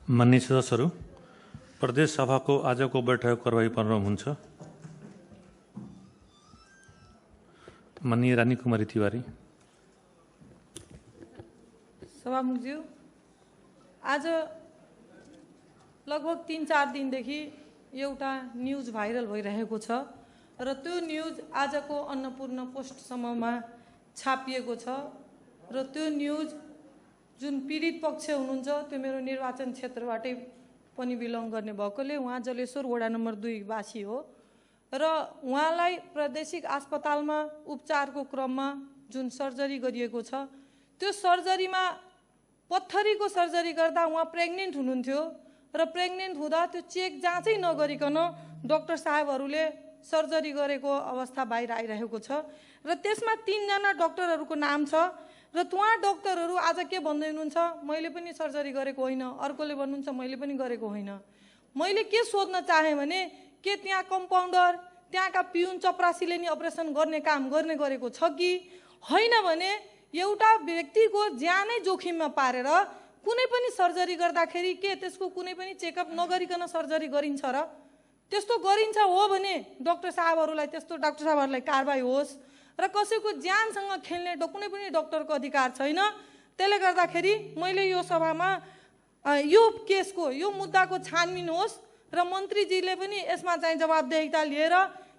माननीय सदस्यहरू, प्रदेश सभाको आजको बैठक कारबाही प्रारम्भ हुन्छ। माननीय रानी कुमारी तिवारी। सभामुखज्यू, आज लगभग 3-4 दिनदेखि एउटा न्यूज भाइरल भइरहेको छ र त्यो न्यूज आजको अन्नपूर्ण पोस्टसम्ममा छापिएको छ र त्यो न्यूज जुन पीडित पक्ष हुनुहुन्छ त्यो मेरो निर्वाचन क्षेत्रबाटै पनि बिलोङ गर्ने भएकोले उहाँ जलेश्वर वडा नम्बर 2 वासी हो र उहाँलाई प्रादेशिक अस्पतालमा उपचारको क्रममा जुन सर्जरी गरिएको छ त्यो सर्जरीमा पत्थरीको सर्जरी गर्दा उहाँ प्रेग्नेन्ट हुनुहुन्थ्यो र प्रेग्नेन्ट हुँदा त्यो चेक जाँचै नगरिकन डाक्टर साहबहरूले सर्जरी गरेको अवस्था बाहिर आइरहेको छ र त्यसमा 3 जना डाक्टरहरूको नाम छ र उहाँ डाक्टरहरू आज के भन्दै हुनुहुन्छ, मैले पनि सर्जरी गरेको होइन, अर्कोले भन्नुहुन्छ मैले पनि गरेको होइन। मैले के सोध्न चाहे भने के त्यहाँ कम्पाउन्डर, त्यहाँका पिउन चपरासीले नि अपरेसन गर्ने काम गरेको छ कि होइन भने एउटा व्यक्तिको ज्यानै जोखिममा पारेर कुनै पनि सर्जरी गर्दाखेरि के त्यसको कुनै पनि चेकअप नगरिकन सर्जरी गरिन्छ र? त्यस्तो गरिन्छ हो भने डाक्टर साहबहरूलाई कारबाही होस् र कसैको ज्यानसँग खेल्ने कुनै पनि डाक्टरको अधिकार छैन। त्यसले गर्दाखेरि मैले यो सभामा यो केसको यो मुद्दाको छानबिन होस् र मन्त्रीजीले पनि यसमा चाहिँ जवाबदेहिता लिएर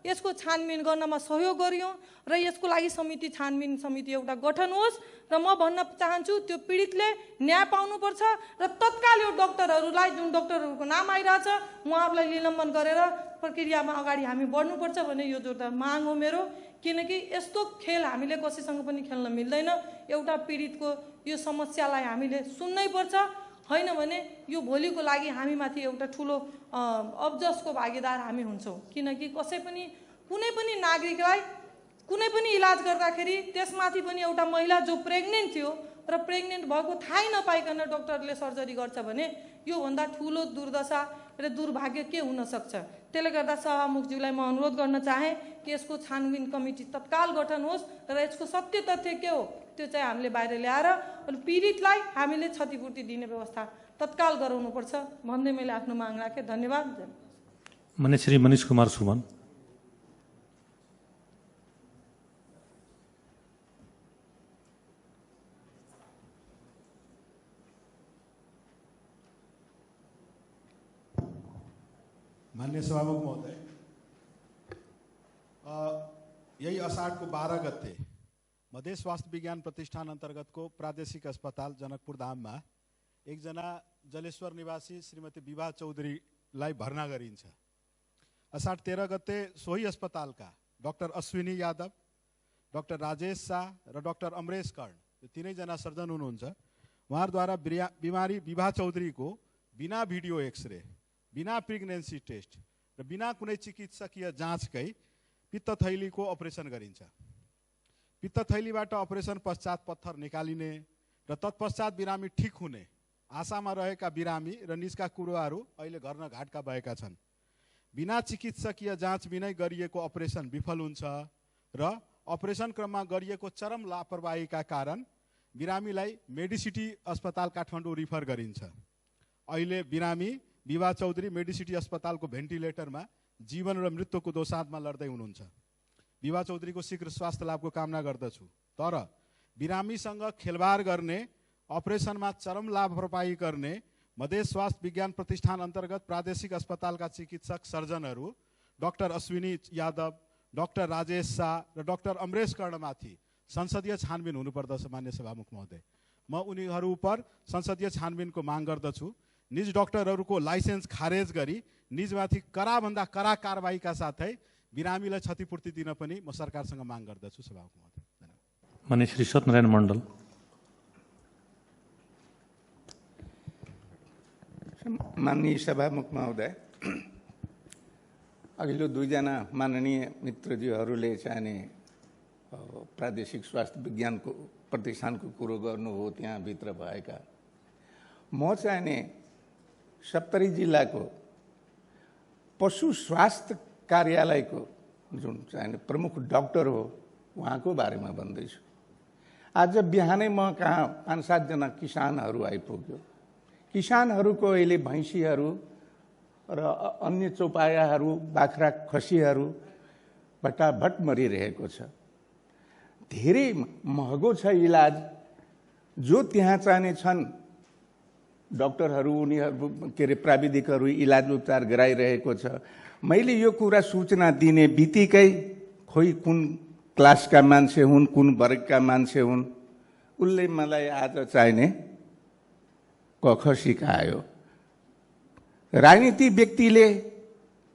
यसको छानबिन गर्नमा सहयोग गरियो र यसको लागि छानबिन समिति एउटा गठन होस् र म भन्न चाहन्छु त्यो पीडितले न्याय पाउनुपर्छ र तत्काल यो डाक्टरहरूलाई जुन डाक्टरहरूको नाम आइरहेछ उहाँहरूलाई निलम्बन गरेर प्रक्रियामा अगाडि हामी बढ्नुपर्छ भन्ने यो जोरदार माग हो मेरो। किनकि यस्तो खेल हामीले कसैसँग पनि खेल्न मिल्दैन। एउटा पीडितको यो समस्यालाई हामीले सुन्नै पर्छ, होइन भने यो भोलिको लागि हामीमाथि एउटा ठुलो अब्जसको भागीदार हामी हुन्छौँ। किनकि कसै पनि कुनै पनि नागरिकलाई कुनै पनि इलाज गर्दाखेरि त्यसमाथि पनि एउटा महिला जो प्रेग्नेन्ट थियो र प्रेग्नेन्ट भएको थाहै नपाइकन डाक्टरले सर्जरी गर्छ भने योभन्दा ठुलो दुर्दशा र दुर्भाग्य के हुन सक्छ। त्यसले गर्दा सभामुखज्यूलाई म अनुरोध गर्न चाहे कि यसको छानबिन कमिटी तत्काल गठन होस् र यसको सत्य तथ्य के हो त्यो चाहिँ हामीले बाहिर ल्याएर पीडितलाई हामीले क्षतिपूर्ति दिने व्यवस्था तत्काल गराउनुपर्छ भन्दै मैले आफ्नो माग राखेँ। धन्यवाद। माननीय श्री मनीष कुमार सुमन। माननीय सभामुख महोदय, यही अषाढको 12 गते मध्य स्वास्थ्य विज्ञान प्रतिष्ठान अन्तर्गतको प्रादेशिक अस्पताल जनकपुर धाममा एकजना जलेश्वर निवासी श्रीमती विभा चौधरीलाई भर्ना गरिन्छ। अषाढ 13 गते सोही अस्पतालका डाक्टर अश्विनी यादव, डाक्टर राजेश शाह र डाक्टर अमरेश कर्ण यो 3 जना सर्जन हुनुहुन्छ। उहाँहरूद्वारा बिमारी विभा चौधरीको बिना भिडियो एक्सरे, बिना प्रेग्नेन्सी टेस्ट र बिना कुनै चिकित्सकीय जाँचकै पित्तथैलीको अपरेसन गरिन्छ। पित्तथैलीबाट अपरेसन पश्चात पत्थर निकालिने र तत्पश्चात बिरामी ठिक हुने आशामा रहेका बिरामी र निजका कुरुवाहरू अहिले घर न घाटका भएका छन्। बिना चिकित्सकीय जाँच बिनै गरिएको अपरेसन विफल हुन्छ र अपरेसन क्रममा गरिएको चरम लापरवाहीका कारण बिरामीलाई मेडिसिटी अस्पताल काठमाडौँ रिफर गरिन्छ। अहिले बिरामी विभा चौधरी मेडिसिटी अस्पतालको भेन्टिलेटरमा जीवन र मृत्युको दोसाँधमा लड्दै हुनुहुन्छ। विभा चौधरीको शीघ्र स्वास्थ्य लाभको कामना गर्दछु। तर बिरामीसँग खेलबाड गर्ने, अपरेसनमा चरम लापरवाही गर्ने मध्य स्वास्थ्य विज्ञान प्रतिष्ठान अन्तर्गत प्रादेशिक अस्पतालका चिकित्सक सर्जनहरू डाक्टर अश्विनी यादव, डाक्टर राजेश शाह र डाक्टर अमरेश कर्णमाथि संसदीय छानबिन हुनुपर्दछ। मान्य सभामुख महोदय, म उनीहरू उप संसदीय छानबिनको माग गर्दछु। निज डाक्टरहरूको लाइसेन्स खारेज गरी निजमाथि कडाभन्दा कडा कारबाहीका साथै बिरामीलाई क्षतिपूर्ति दिन पनि म सरकारसँग माग गर्दछु। सभामुख महोदय, धन्यवाद। माननीय श्री सत्यनारायण मण्डल। माननीय सभामुख महोदय, अघिल्लो 2 जना माननीय मित्रज्यूहरूले चाहिने प्रादेशिक स्वास्थ्य विज्ञानको प्रतिष्ठानको कुरो गर्नुभयो त्यहाँ भित्र भएका। म चाहिने सप्तरी जिल्लाको पशु स्वास्थ्य कार्यालयको जुन चाहिने प्रमुख डाक्टर हो उहाँको बारेमा भन्दैछु। आज बिहानै म कहाँ 5-7 जना किसानहरू आइपुग्यो। किसानहरूको अहिले भैँसीहरू र अन्य चौपायाहरू, बाख्रा, खसीहरू भट्टाभट मरिरहेको छ। धेरै महँगो छ इलाज। जो त्यहाँ चाहिने छन् डाक्टरहरू, उनीहरू के अरे प्राविधिकहरू इलाज उपचार गराइरहेको छ। मैले यो कुरा सूचना दिने बित्तिकै खोइ कुन क्लासका मान्छे हुन्, कुन वर्गका मान्छे हुन्, उसले मलाई आज चाहिने कख सिकायो। राजनीति व्यक्तिले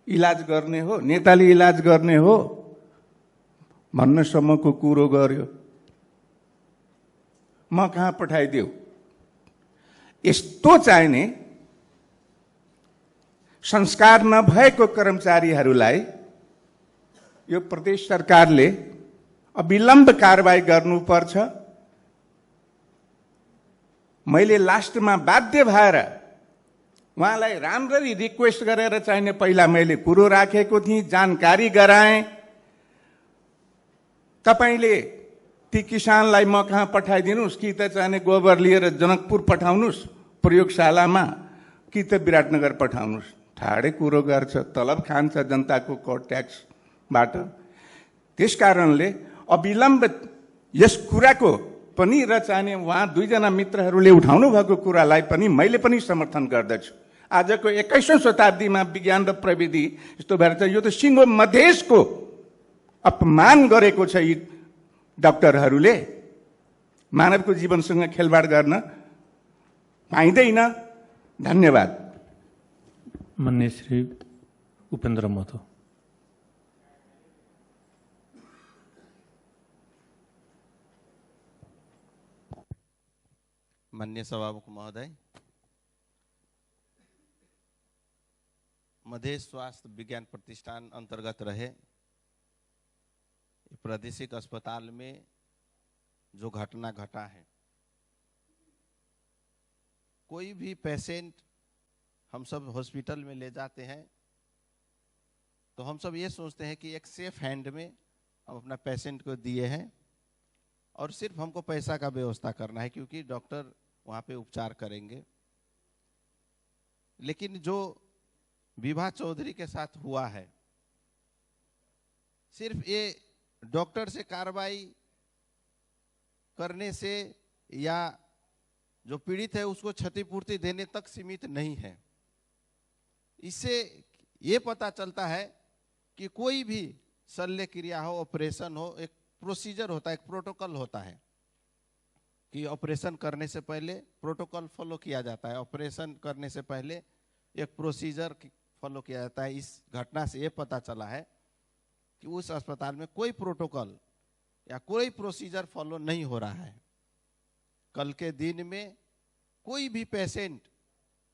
इलाज गर्ने हो, नेताले इलाज गर्ने हो भन्नसम्मको कुरो गर्यो। म कहाँ पठाइदेऊ? यस्तो चाहिने संस्कार नभएको कर्मचारीहरूलाई यो प्रदेश सरकारले अविलम्ब कारबाही गर्नुपर्छ। मैले लास्टमा बाध्य भएर उहाँलाई राम्ररी रिक्वेस्ट गरेर चाहिने पहिला मैले कुरो राखेको थिएँ, जानकारी गराएँ। तपाईले ती किसानलाई म कहाँ पठाइदिनुस्, कि त चाहिने गोबर लिएर जनकपुर पठाउनुस् प्रयोगशालामा, कि त विराटनगर पठाउनुस्। ठाडै कुरो गर्छ, तलब खान्छ जनताको कर ट्याक्सबाट। त्यसकारणले अविलम्ब यस कुराको पनि र चाहिने उहाँ दुईजना मित्रहरूले उठाउनु भएको कुरालाई पनि मैले पनि समर्थन गर्दछु। आजको 21औं शताब्दीमा विज्ञान र प्रविधि यस्तो भएर चाहिँ यो त सिङ्गो मधेसको अपमान गरेको छ यी डाक्टरहरूले। मानवको जीवनसँग खेलवाड गर्न पाइँदैन। धन्यवाद। माननीय श्री उपेन्द्र महतो। माननीय सभामुख महोदय, मधेश स्वास्थ्य विज्ञान प्रतिष्ठान अंतर्गत रहे प्रादेशिक अस्पताल में जो घटना घटा है, कोई भी पेशेंट हम सब हॉस्पिटल में ले जाते हैं तो हम सब ये सोचते हैं कि एक सेफ हैंड में हम अपना पेशेंट को दिए हैं और सिर्फ हमको पैसा का व्यवस्था करना है, क्योंकि डॉक्टर वहाँ पे उपचार करेंगे। लेकिन जो विभा चौधरी के साथ हुआ है, सिर्फ ये डॉक्टर से कार्रवाई करने से या जो पीड़ित है उसको क्षतिपूर्ति देने तक सीमित नहीं है। इससे ये पता चलता है कि कोई भी शल्य क्रिया हो, ऑपरेशन हो, एक प्रोसीजर होता है, एक प्रोटोकॉल होता है कि ऑपरेशन करने से पहले प्रोटोकॉल फॉलो किया जाता है, ऑपरेशन करने से पहले एक प्रोसीजर फॉलो किया जाता है। इस घटना से ये पता चला है कि उस अस्पताल में कोई प्रोटोकॉल या कोई प्रोसीजर फॉलो नहीं हो रहा है। कल के दिन में कोई भी पेशेंट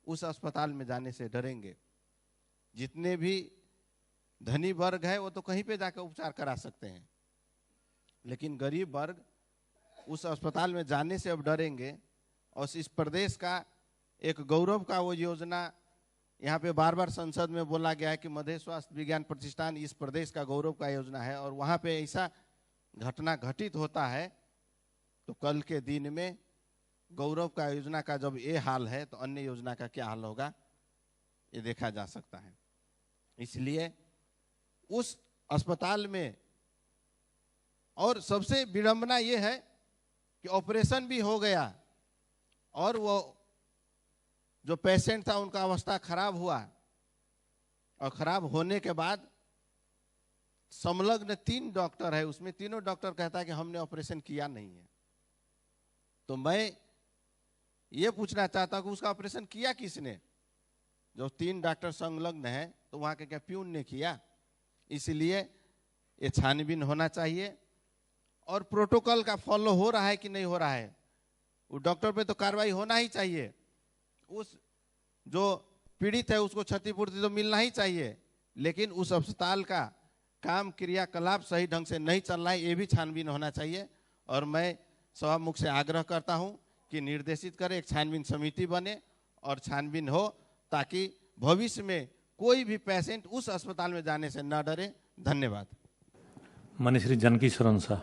उस अस्पताल में जाने से डरेंगे। जितने भी धनी वर्ग है वो तो कहीं पे जाकर उपचार करा सकते हैं, लेकिन गरीब वर्ग उस अस्पताल में जाने से अब डरेंगे। और इस प्रदेश का एक गौरव का वो योजना यहाँ पे बार बार संसद में बोला गया है कि मधेश स्वास्थ्य विज्ञान प्रतिष्ठान इस प्रदेश का गौरव का योजना है, और वहाँ पे ऐसा घटना घटित होता है तो कल के दिन में गौरव का योजना का जब ये हाल है तो अन्य योजना का क्या हाल होगा ये देखा जा सकता है। इसलिए उस अस्पताल में, और सबसे विडंबना ये है कि ऑपरेशन भी हो गया और वो जो पेशेंट था उनका अवस्था खराब हुआ, और खराब होने के बाद संलग्न 3 डॉक्टर है, उसमें तीनों डॉक्टर कहता है कि हमने ऑपरेशन किया नहीं है। तो मैं ये पूछना चाहता हूं कि उसका ऑपरेशन किया किसने? जो 3 डॉक्टर संलग्न है तो वहां के क्या प्यून ने किया? इसलिए ये छानबीन होना चाहिए और प्रोटोकॉल का फॉलो हो रहा है कि नहीं हो रहा है, वो डॉक्टर पे तो कार्रवाई होना ही चाहिए। उस जो पीड़ित है उसको क्षतिपूर्ति तो मिलना ही चाहिए, लेकिन उस अस्पताल का काम क्रियाकलाप सही ढंग से नहीं चल रहा है, ये भी छानबीन होना चाहिए। और मैं सभामुख से आग्रह करता हूं कि निर्देशित करें, एक छानबीन समिति बने और छानबीन हो, ताकि भविष्य में कोई भी पेशेंट उस अस्पताल में जाने से न डरे। धन्यवाद। माननीय श्री जानकी शरण शाह।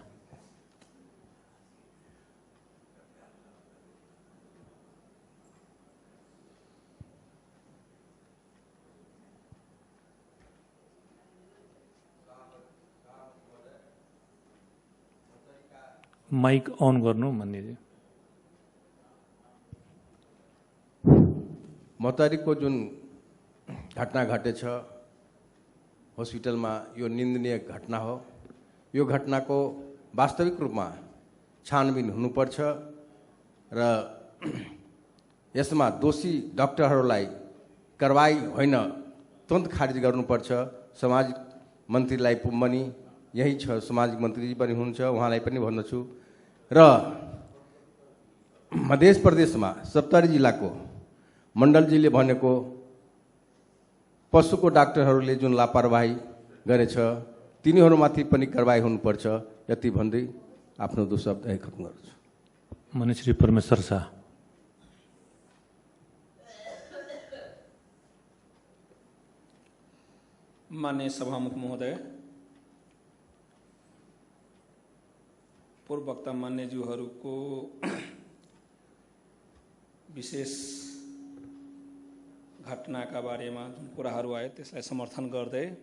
माइक अन गर्नु मान्यजी। मौतारीको जुन घटना घटेछ हस्पिटलमा यो निन्दनीय घटना हो। यो घटनाको वास्तविक रूपमा छानबिन हुनुपर्छ र यसमा दोषी डाक्टरहरूलाई कारबाही होइन तुरन्त खारिज गर्नुपर्छ। सामाजिक मन्त्रीलाई पनि यही छ, सामाजिक मन्त्री पनि हुनुहुन्छ, उहाँलाई पनि भन्दछु। र मध्य प्रदेशमा सप्तरी जिल्लाको मण्डलजीले भनेको पशुको डाक्टरहरूले जुन लापरवाही गरेछ तिनीहरूमाथि पनि कारबाही हुनुपर्छ। यति भन्दै आफ्नो 2 शब्द खत्म गर्छु। माननीय श्री परमेश्वर शाह। माननीय सभामुख महोदय, पूर्व वक्ता मान्यज्यूहरूको विशेष घटनाका बारेमा जुन कुराहरू आए त्यसलाई समर्थन गर्दै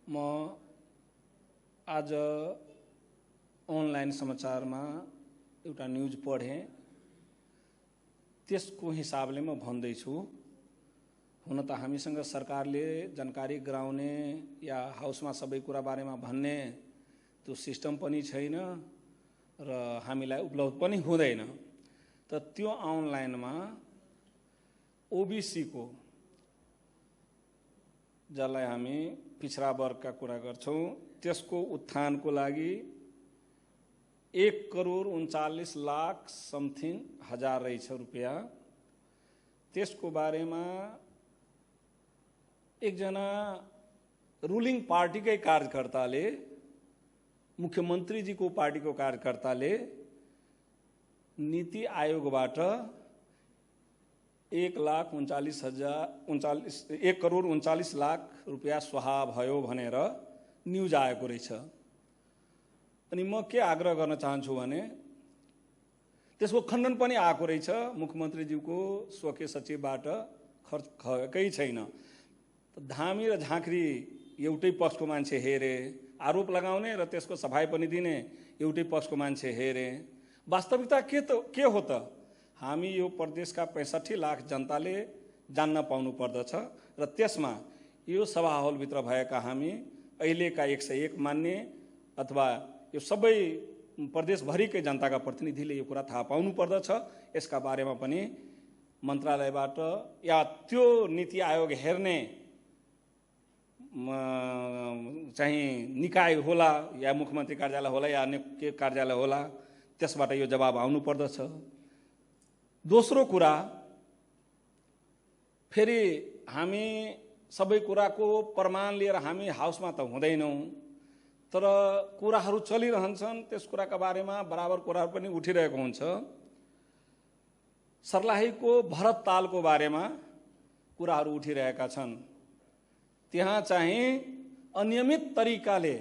म आज अनलाइन समाचारमा एउटा न्युज पढेँ, त्यसको हिसाबले म भन्दैछु। हुन त हामीसँग सरकारले जानकारी गराउने या हाउसमा सबै कुरा बारेमा भन्ने त्यो सिस्टम पनि छैन र हामीलाई उपलब्ध पनि हुँदैन। त त्यो अनलाइनमा ओबीसी को जसलाई हामी पिछडा वर्गका कुरा गर्छौं त्यसको उत्थानको लागि 1,39,00,000 समथिङ हजार रहेछ रुपियाँ। त्यसको बारेमा एकजना रुलिङ पार्टीकै कार्यकर्ताले, मुख्यमन्त्रीजीको पार्टीको कार्यकर्ताले नीति आयोगबाट 1,39,00,000 रुपियाँ स्वाहा भयो भनेर न्युज आएको रहेछ। अनि म के आग्रह गर्न चाहन्छु भने त्यसको खण्डन पनि आएको रहेछ, मुख्यमन्त्रीज्यूको स्वकीय सचिवबाट खर्चकै छैन। धामी र झाँक्री एउटै पक्षको मान्छे हेरे, आरोप लगाउने र त्यसको सफाई पनि दिने एउटै पक्षको मान्छे हेरे। वास्तविकता के हो त? हामी यो प्रदेशका 65 लाख जनताले जान्न पाउनु पर्दछ र त्यसमा यो सभा हलभित्र भएका हामी अहिलेका 101 मान्ने अथवा यो सबै प्रदेशभरिकै जनताका प्रतिनिधिले यो कुरा थाहा पाउनु पर्दछ। यसका बारेमा पनि मन्त्रालयबाट या त्यो नीति आयोग हेर्ने चाहिँ निकाय होला या मुख्यमन्त्री कार्यालय होला या अन्य के कार्यालय होला, त्यसबाट यो जवाब आउनु पर्दछ। दोस्रो कुरा, फेरि हामी सबै कुराको प्रमाण लिएर हामी हाउसमा त हुँदैनौँ, तर कुराहरू चलिरहन्छन्। त्यस कुराका बारेमा बराबर कुराहरू पनि उठिरहेको हुन्छ। सर्लाहीको भरत तालको बारेमा कुराहरू उठिरहेका छन्। त्यहाँ चाहिँ अनियमित तरिकाले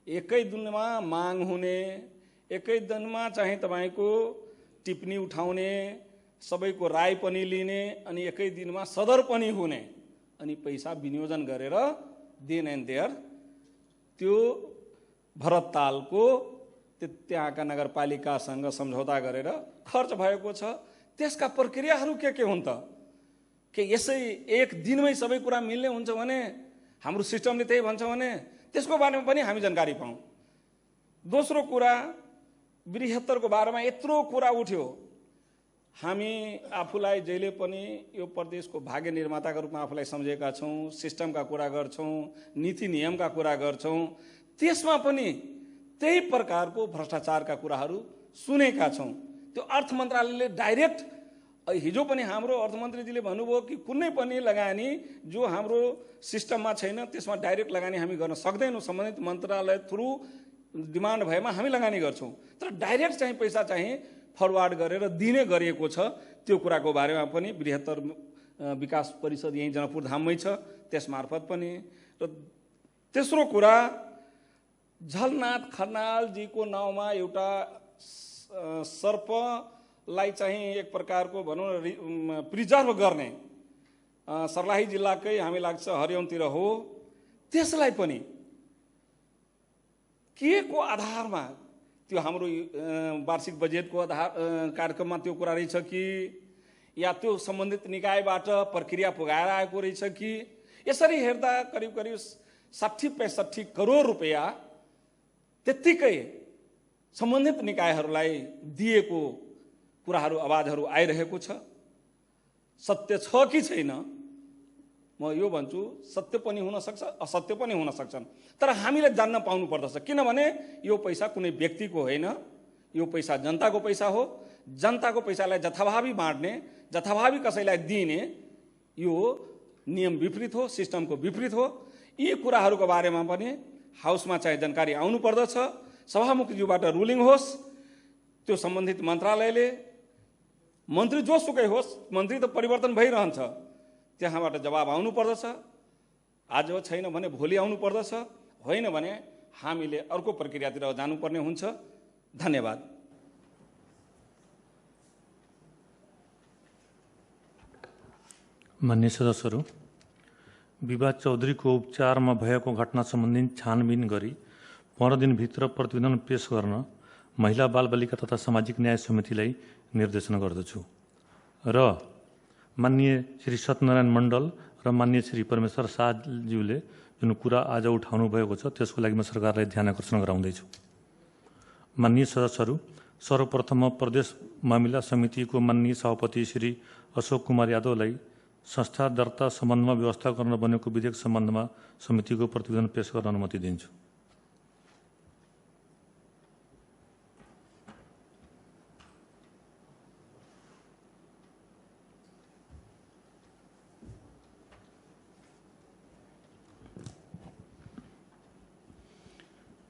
एकै दिनमा माग हुने, एकै दिनमा चाहिँ तपाईको टिप्पणी उठाउने, सबैको राय पनि लिने, अनि एकै दिनमा सदर पनि हुने, अनि पैसा विनियोजन गरेर देन एन्ड देयर त्यो भरत तालको त्यहाँका नगरपालिकासँग सम्झौता गरेर खर्च भएको छ। त्यसका प्रक्रियाहरू के हुन् त? के यसै एक दिनमै सबै कुरा मिल्ने हुन्छ भने, हाम्रो सिस्टमले त्यही भन्छ भने त्यसको बारेमा पनि हामी जानकारी पाऊँ। दोस्रो कुरा, 72को बारेमा यत्रो कुरा उठ्यो। हामी आफूलाई जहिले पनि यो प्रदेशको भाग्य निर्माताका रूपमा आफूलाई सम्झेका छौँ, सिस्टमका कुरा गर्छौँ, नीति नियमका कुरा गर्छौँ। त्यसमा पनि त्यही प्रकारको भ्रष्टाचारका कुराहरू सुनेका छौँ। त्यो अर्थ मन्त्रालयले डाइरेक्ट, हिजो पनि हाम्रो अर्थमन्त्रीजीले भन्नुभयो कि कुनै पनि लगानी जो हाम्रो सिस्टममा छैन त्यसमा डाइरेक्ट लगानी हामी गर्न सक्दैनौँ, सम्बन्धित मन्त्रालय थ्रु डिमान्ड भएमा हामी लगानी गर्छौँ। तर डाइरेक्ट चाहिँ पैसा चाहिँ फरवार्ड गरेर दिने गरिएको छ। त्यो कुराको बारेमा पनि बृहत्तर विकास परिषद यही जनकपुर धाममै छ, त्यसमार्फत पनि। र तेस्रो कुरा, झलनाथ खनालजीको नाउँमा एउटा सर्पलाई चाहिँ एक प्रकारको भनौँ प्रिजर्भ गर्ने, सर्लाही जिल्लाकै हामी लाग्छ हरियौनतिर हो, त्यसलाई पनि के को आधारमा त्यो हाम्रो वार्षिक बजेटको आधार कार्यक्रममा त्यो कुरा रहेछ कि या त्यो सम्बन्धित निकायबाट प्रक्रिया पुगाएर आएको रहेछ कि यसरी हेर्दा करिब करिब 60-65 करोड रुपैयाँ त्यत्तिकै सम्बन्धित निकायहरूलाई दिएको कुराहरू आवाजहरू आइरहेको छ। सत्य छ कि छैन म यो भन्छु, सत्य पनि हुन सक्छ असत्य पनि हुन सक्छन्, तर हामीले जान्न पाउनु पर्दछ। किनभने यो पैसा कुनै व्यक्तिको होइन, यो पैसा जनताको पैसा हो। जनताको पैसालाई जथाभावी बाँड्ने, जथाभावी कसैलाई दिने यो नियम विपरीत हो, सिस्टमको विपरीत हो। यी कुराहरूको बारेमा पनि हाउसमा चाहिँ जानकारी आउनु पर्दछ। सभामुखज्यूबाट रुलिङ होस्, त्यो सम्बन्धित मन्त्रालयले, मन्त्री जोसुकै होस्, मन्त्री त परिवर्तन भइरहन्छ, त्यहाँबाट जवाब आउनु पर्दछ। आज छैन भने भोलि आउनु पर्दछ, होइन भने हामीले अर्को प्रक्रियातिर जानुपर्ने हुन्छ। धन्यवाद। मान्य सदस्यहरू, विभा चौधरीको उपचारमा भएको घटना सम्बन्धी छानबिन गरी 15 दिनभित्र प्रतिवेदन पेश गर्न महिला बालबालिका तथा सामाजिक न्याय समितिलाई निर्देशन गर्दछु र माननीय श्री सत्यनारायण मण्डल र माननीय श्री परमेश्वर शाहज्यूले जुन कुरा आज उठाउनु भएको छ त्यसको लागि म सरकारलाई ध्यान आकर्षण गराउँदैछु। माननीय सदस्यहरू, सर्वप्रथम प्रदेश मामिला समितिको माननीय सभापति श्री अशोक कुमार यादवलाई संस्था दर्ता सम्बन्धमा व्यवस्था गर्न बनेको विधेयक सम्बन्धमा समितिको प्रतिवेदन पेश गर्न अनुमति दिन्छु।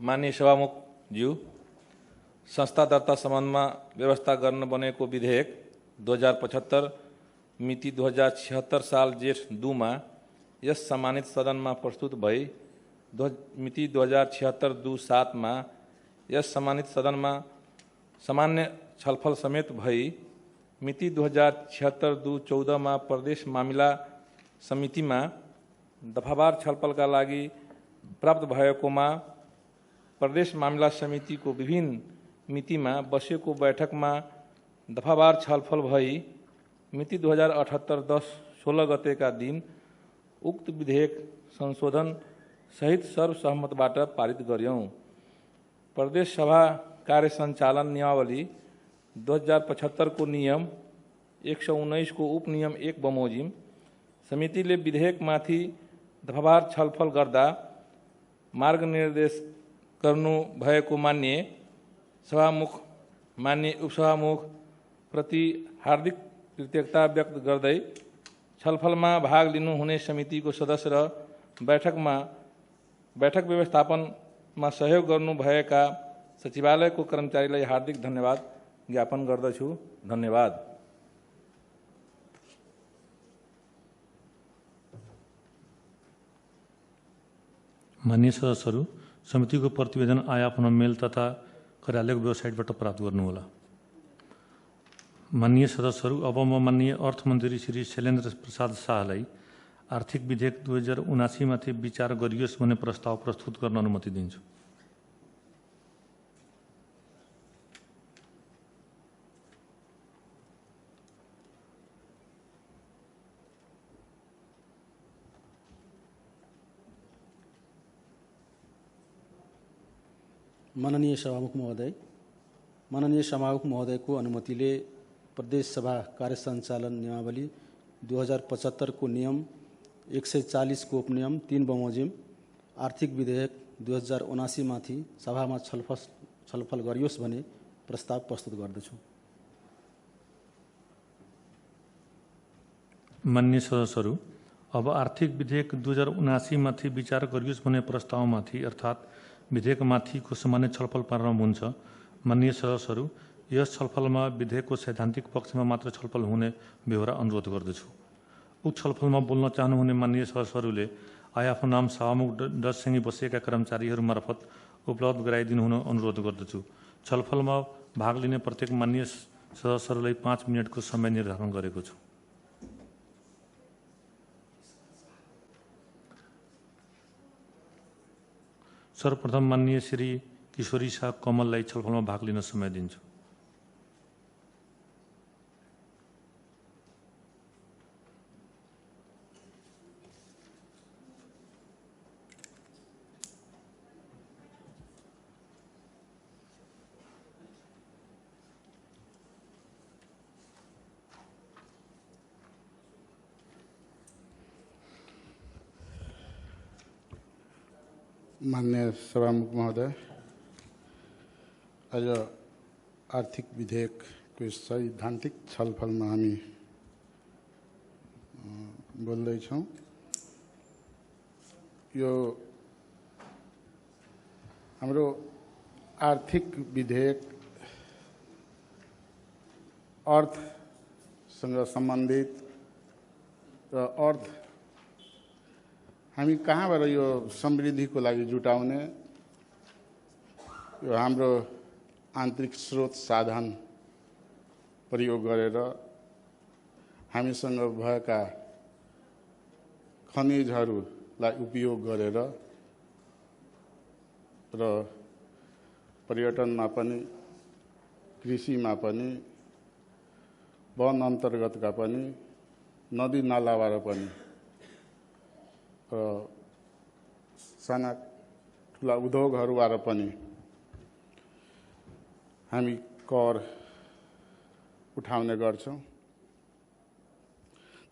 माननीय सभामुखज्यू, संस्था दर्ता सम्बन्धमा व्यवस्था गर्न बनेको विधेयक 2075 मिति 2076 साल जेठ 2 मा यस सम्मानित सदनमा प्रस्तुत भई मिति 2076-2-7 मा यस सम्मानित सदनमा सामान्य छलफल समेत भई मिति 2076-2-14 मा प्रदेश मामिला समितिमा दफावार छलफलका लागि प्राप्त भएकोमा प्रदेश मामिला समितिको विभिन्न मितिमा बसेको बैठकमा दफावार छलफल भई मिति 2078-10-16 गतेका दिन उक्त विधेयक संशोधन सहित सर्वसहमतबाट पारित गर्यौं। प्रदेश सभा कार्य सञ्चालन नियमावली 2075 को नियम 119 को उपनियम 1 बमोजिम समितिले विधेयकमाथि दफावार छलफल गर्दा मार्गनिर्देश गर्नु भएको मान्य सभामुख, मान्य उपसभामुख प्रति हार्दिक कृतज्ञता व्यक्त गर्दै छलफलमा भाग लिनुहुने समितिको सदस्य र बैठक व्यवस्थापनमा सहयोग गर्नुभएका सचिवालयको कर्मचारीलाई हार्दिक धन्यवाद ज्ञापन गर्दछु। धन्यवाद। माननीय सदस्यहरू, समितिको प्रतिवेदन आफ्नो मेल तथा कार्यालयको वेबसाइटबाट प्राप्त गर्नुहोला। माननीय सदस्यहरू, अब म माननीय अर्थमन्त्री श्री शैलेन्द्र प्रसाद शाहलाई आर्थिक विधेयक 2079 माथि विचार गरियोस् भन्ने प्रस्ताव प्रस्तुत गर्न अनुमति दिन्छु। माननीय सभामुख महोदयको अनुमतिले प्रदेश सभा कार्य सञ्चालन नियमावली 2075 को नियम 140 को उपनियम 3 बमोजिम आर्थिक विधेयक 2079 माथि सभामा छलफल गरियोस् भने प्रस्ताव प्रस्तुत गर्दछु। माननीय सदस्यहरू, अब आर्थिक विधेयक 2079 माथि विचार गरियोस् भन्ने प्रस्तावमाथि अर्थात् विधेयकमाथिको सामान्य छलफल प्रारम्भ हुन्छ। माननीय सदस्यहरू, यस छलफलमा विधेयकको सैद्धान्तिक पक्षमा मात्र छलफल हुने बेहोरा अनुरोध गर्दछु। उक्त छलफलमा बोल्न चाहनुहुने माननीय सदस्यहरूले आफ्नो नाम सभामुख डजसँगै बसेका कर्मचारीहरू मार्फत उपलब्ध गराइदिनु हुन अनुरोध गर्दछु। छलफलमा भाग लिने प्रत्येक माननीय सदस्यहरूलाई 5 मिनटको समय निर्धारण गरेको छु। सर्वप्रथम माननीय श्री किशोरी शाह कमललाई छलफलमा भाग लिन समय दिन्छु। माननीय सभामुख महोदय, आज आर्थिक विधेयकको सैद्धान्तिक छलफलमा हामी बोल्दैछौँ। यो हाम्रो आर्थिक विधेयक अर्थसँग सम्बन्धित र अर्थ हामी कहाँबाट यो समृद्धिको लागि जुटाउने, यो हाम्रो आन्तरिक स्रोत साधन प्रयोग गरेर हामीसँग भएका खनिजहरूलाई उपयोग गरेर र पर्यटनमा पनि, कृषिमा पनि, वन अन्तर्गतका पनि, नदी नालाबाट पनि र साना ठुला उद्योगहरूबाट पनि हामी कर उठाउने गर्छौँ।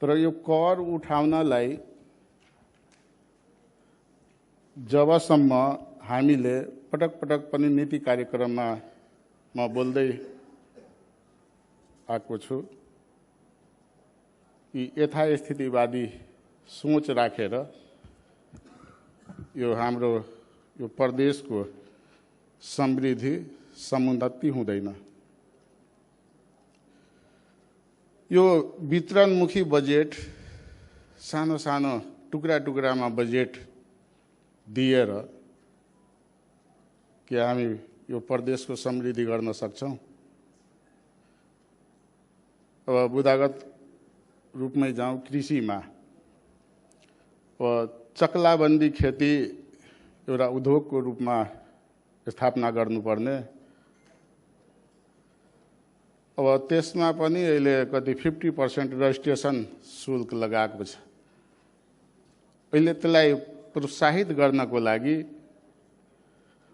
तर यो कर उठाउनलाई जबसम्म हामीले पटक पटक पनि नीति कार्यक्रममा म बोल्दै आएको छु कि यथास्थितिवादी सोच राखेर यो हाम्रो यो प्रदेशको समृद्धि समुन्नति हुँदैन। यो वितरणमुखी बजेट सानो सानो टुक्रा टुक्रामा बजेट दिएर के हामी यो प्रदेशको समृद्धि गर्न सक्छौँ? अब बुदागत रूपमै जाउँ कृषिमा, चक्लाबन्दी खेती एउटा उद्योगको रूपमा स्थापना गर्नुपर्ने, अब त्यसमा पनि अहिले कति 50% रजिस्ट्रेसन शुल्क लगाएको छ। अहिले त्यसलाई प्रोत्साहित गर्नको लागि,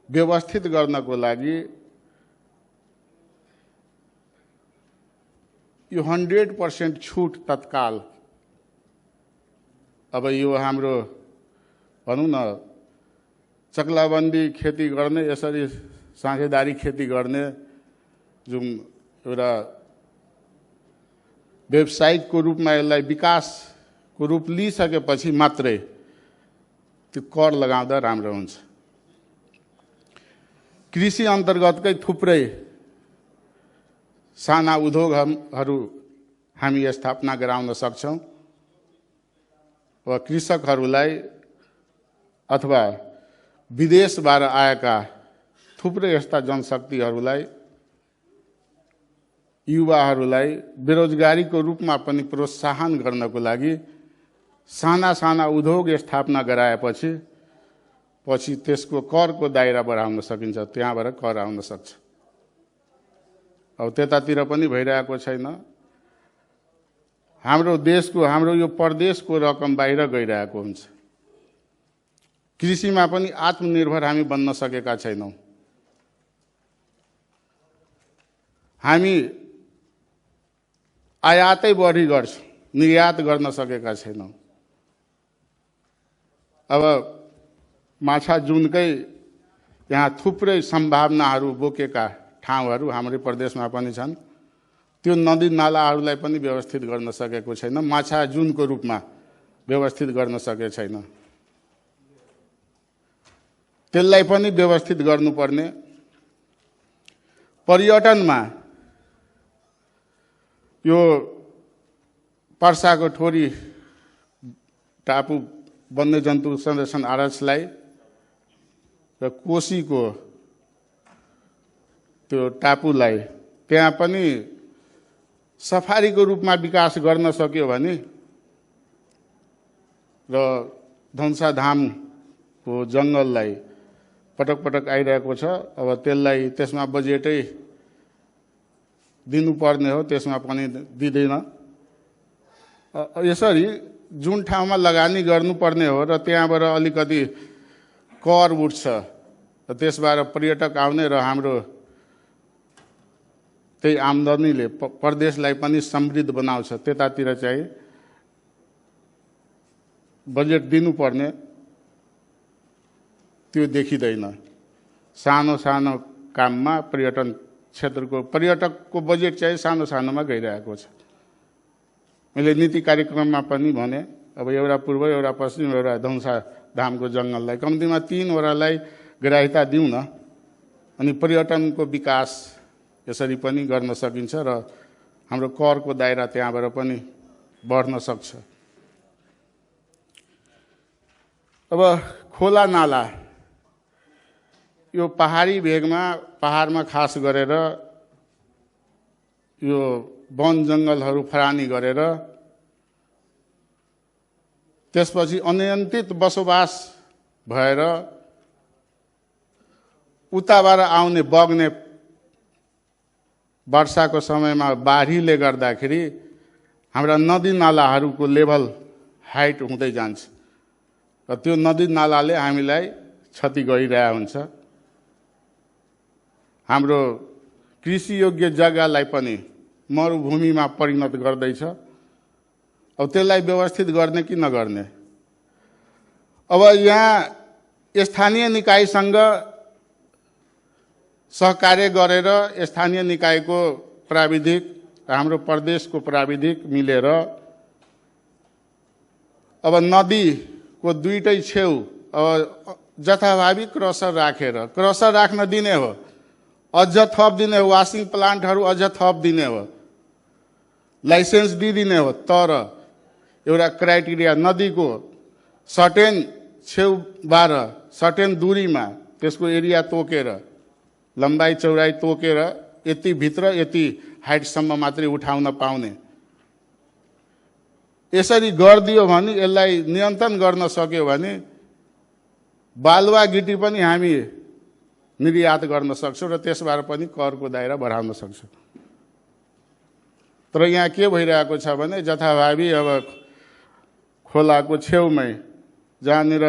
व्यवस्थित गर्नको लागि यो 100% छुट तत्काल, अब यो हाम्रो भनौँ न चक्लाबन्दी खेती गर्ने, यसरी साझेदारी खेती गर्ने जुन एउटा व्यावसायिकको रूपमा यसलाई विकासको रूप लिइसकेपछि मात्रै त्यो कर लगाउँदा राम्रो हुन्छ। कृषि अन्तर्गतकै थुप्रै साना उद्योगहरू हामी स्थापना गराउन सक्छौँ वा कृषकहरूलाई अथवा विदेशबाट आएका थुप्रै यस्ता जनशक्तिहरूलाई, युवाहरूलाई बेरोजगारीको रूपमा पनि प्रोत्साहन गर्नको लागि साना साना उद्योग स्थापना गराएपछि त्यसको करको दायरा बढाउन सकिन्छ, त्यहाँबाट कर आउन सक्छ। अब त्यतातिर पनि भइरहेको छैन। हाम्रो देशको, हाम्रो यो प्रदेशको रकम बाहिर गइरहेको हुन्छ। कृषिमा पनि आत्मनिर्भर हामी बन्न सकेका छैनौँ। हामी आयातै बढी गर्छौँ, निर्यात गर्न सकेका छैनौँ। अब माछाजुनकै यहाँ थुप्रै सम्भावनाहरू बोकेका ठाउँहरू हाम्रै प्रदेशमा पनि छन्। त्यो नदी नालाहरूलाई पनि व्यवस्थित गर्न सकेको छैन, माछाजुनको रूपमा व्यवस्थित गर्न सकेको छैन। त्यसलाई पनि व्यवस्थित गर्नुपर्ने। पर्यटनमा यो पर्साको ठोरी टापु वन्यजन्तु संरक्षण आरक्षलाई र कोशीको त्यो टापुलाई त्यहाँ पनि सफारीको रूपमा विकास गर्न सक्यो भने र धनुषाधामको जङ्गललाई पटक पटक आइरहेको छ। अब त्यसलाई त्यसमा बजेटै दिनुपर्ने हो, त्यसमा पनि दिँदैन। यसरी जुन ठाउँमा लगानी गर्नुपर्ने हो र त्यहाँबाट अलिकति कर उठ्छ, त्यसबाट पर्यटक आउने र हाम्रो त्यही आम्दानीले प्रदेशलाई पनि समृद्ध बनाउँछ, त्यतातिर चाहिँ बजेट दिनुपर्ने त्यो देखिँदैन। सानो सानो काममा पर्यटन क्षेत्रको पर्यटकको बजेट चाहिँ सानो सानोमा गइरहेको छ। मैले नीति कार्यक्रममा पनि भने अब एउटा पूर्व, एउटा पश्चिम, एउटा धनुषा धामको जङ्गललाई कम्तीमा 3 वटालाई ग्राह्यता दिउँ न, अनि पर्यटनको विकास यसरी पनि गर्न सकिन्छ र हाम्रो करको दायरा त्यहाँबाट पनि बढ्न सक्छ। अब खोला नाला, यो पहाडी भेगमा पहाडमा खास गरेर यो वन जङ्गलहरू फरानी गरेर त्यसपछि अनियन्त्रित बसोबास भएर उताबाट आउने बग्ने वर्षाको समयमा बाढीले गर्दाखेरि हाम्रा नदी नालाहरूको लेभल हाइट हुँदै जान्छ र त्यो नदी नालाले हामीलाई क्षति गरिरहेको हुन्छ। हाम्रो कृषि योग्य जग्गालाई पनि मरुभूमिमा परिणत गर्दैछ। अब त्यसलाई व्यवस्थित गर्ने कि नगर्ने? अब यहाँ स्थानीय निकायसँग सहकार्य गरेर स्थानीय निकायको प्राविधिक, हाम्रो प्रदेशको प्राविधिक मिलेर अब नदीको दुईटै छेउ अब जथाभावी क्रसर राख्न दिने हो, अझ थप दिने हो, वासिङ प्लान्टहरू अझ थप दिने हो, लाइसेन्स दिइदिने हो। तर एउटा क्राइटेरिया, नदीको सर्टेन छेउबाट सर्टेन दूरीमा त्यसको एरिया तोकेर, लम्बाइ चौडाइ तोकेर यति भित्र यति हाइटसम्म मात्रै उठाउन पाउने, यसरी गरिदियो भने, यसलाई नियन्त्रण गर्न सक्यो भने बालुवा गिटी पनि हामी निर्यात गर्न सक्छौँ र त्यसबाट पनि करको दायरा बढाउन सक्छौँ। तर यहाँ के भइरहेको छ भने जथाभावी अब खोलाको छेउमै जहाँनिर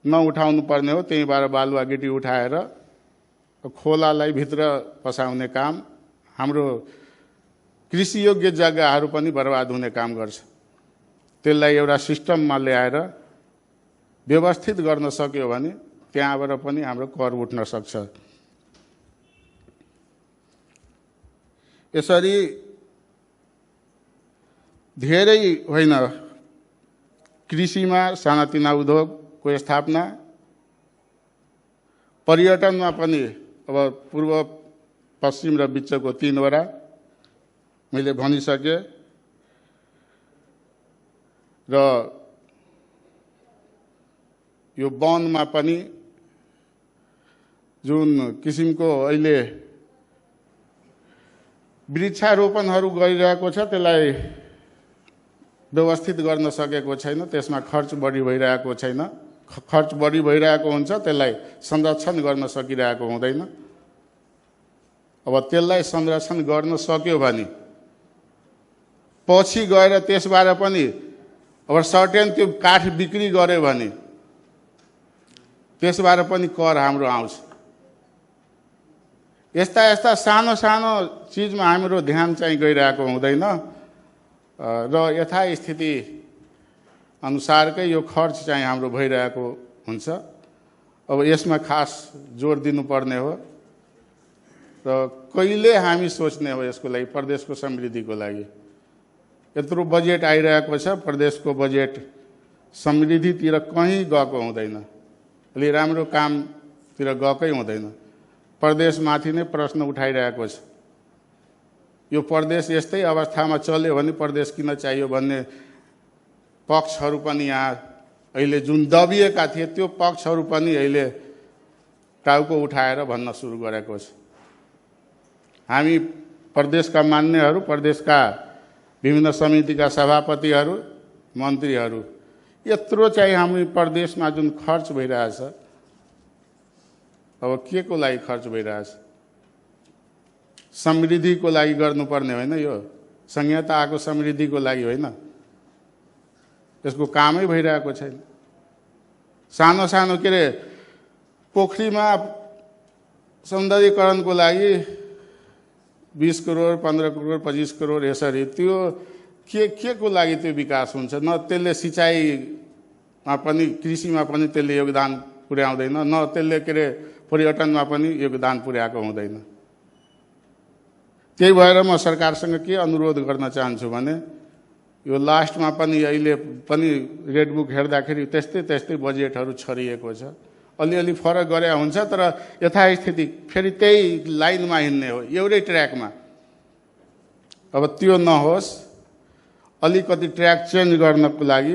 नउठाउनु पर्ने हो त्यहीँबाट बालुवा गिटी उठाएर खोलालाई भित्र पसाउने काम, हाम्रो कृषि योग्य जग्गाहरू पनि बर्बाद हुने काम गर्छ। त्यसलाई एउटा सिस्टममा ल्याएर व्यवस्थित गर्न सक्यो भने त्यहाँबाट पनि हाम्रो कर उठ्न सक्छ। यसरी धेरै होइन, कृषिमा सानातिना उद्योगको स्थापना, पर्यटनमा पनि अब पूर्व पश्चिम र बिचको 3 वटा मैले भनिसकेँ र यो वनमा पनि जुन किसिमको अहिले वृक्षारोपणहरू गरिरहेको छ त्यसलाई व्यवस्थित गर्न सकेको छैन, त्यसमा खर्च बढी भइरहेको छैन। खर्च बढी भइरहेको हुन्छ, त्यसलाई संरक्षण गर्न सकिरहेको हुँदैन। अब त्यसलाई संरक्षण गर्न सक्यो भने पछि गएर त्यसबाट पनि अब सर्टेन त्यो काठ बिक्री गर्यो भने त्यसबाट पनि कर हाम्रो आउँछ। यस्ता यस्ता सानो सानो चिजमा हाम्रो ध्यान चाहिँ गइरहेको हुँदैन र यथास्थिति अनुसारकै यो खर्च चाहिँ हाम्रो भइरहेको हुन्छ। अब यसमा खास जोड दिनुपर्ने हो र कहिले हामी सोच्ने हो यसको लागि, प्रदेशको समृद्धिको लागि। यत्रो बजेट आइरहेको छ, प्रदेशको बजेट समृद्धितिर कहीँ गएको हुँदैन, अलि राम्रो कामतिर गएकै हुँदैन। प्रदेशमाथि नै प्रश्न उठाइरहेको छ। यो प्रदेश यस्तै अवस्थामा चल्यो भने प्रदेश किन चाहियो भन्ने पक्षहरू पनि यहाँ अहिले जुन दबिएका थिए त्यो पक्षहरू पनि अहिले टाउको उठाएर भन्न सुरु गरेको छ। हामी प्रदेशका मान्यहरू, प्रदेशका विभिन्न समितिका सभापतिहरू, मन्त्रीहरू, यत्रो चाहिँ हामी प्रदेशमा जुन खर्च भइरहेछ अब के को लागि खर्च भइरहेछ? समृद्धिको लागि गर्नुपर्ने होइन, यो संहिता आएको समृद्धिको लागि होइन, यसको कामै भइरहेको छैन। सानो सानो के अरे पोखरीमा सौन्दर्यीकरणको लागि 20 करोड 15 करोड 25 करोड यसरी, त्यो के को लागि त्यो विकास हुन्छ? न त्यसले सिँचाइमा पनि कृषिमा पनि त्यसले योगदान पुर्याउँदैन, न त्यसले के अरे पर्यटनमा पनि योगदान पुर्याएको हुँदैन। त्यही भएर म सरकारसँग के अनुरोध गर्न चाहन्छु भने यो लास्टमा पनि अहिले पनि रेड बुक हेर्दाखेरि त्यस्तै बजेटहरू छरिएको छ। अलिअलि फरक गरे हुन्छ, तर यथास्थिति फेरि त्यही लाइनमा हिँड्ने हो, एउटै ट्र्याकमा। अब त्यो नहोस्, अलिकति ट्र्याक चेन्ज गर्नको लागि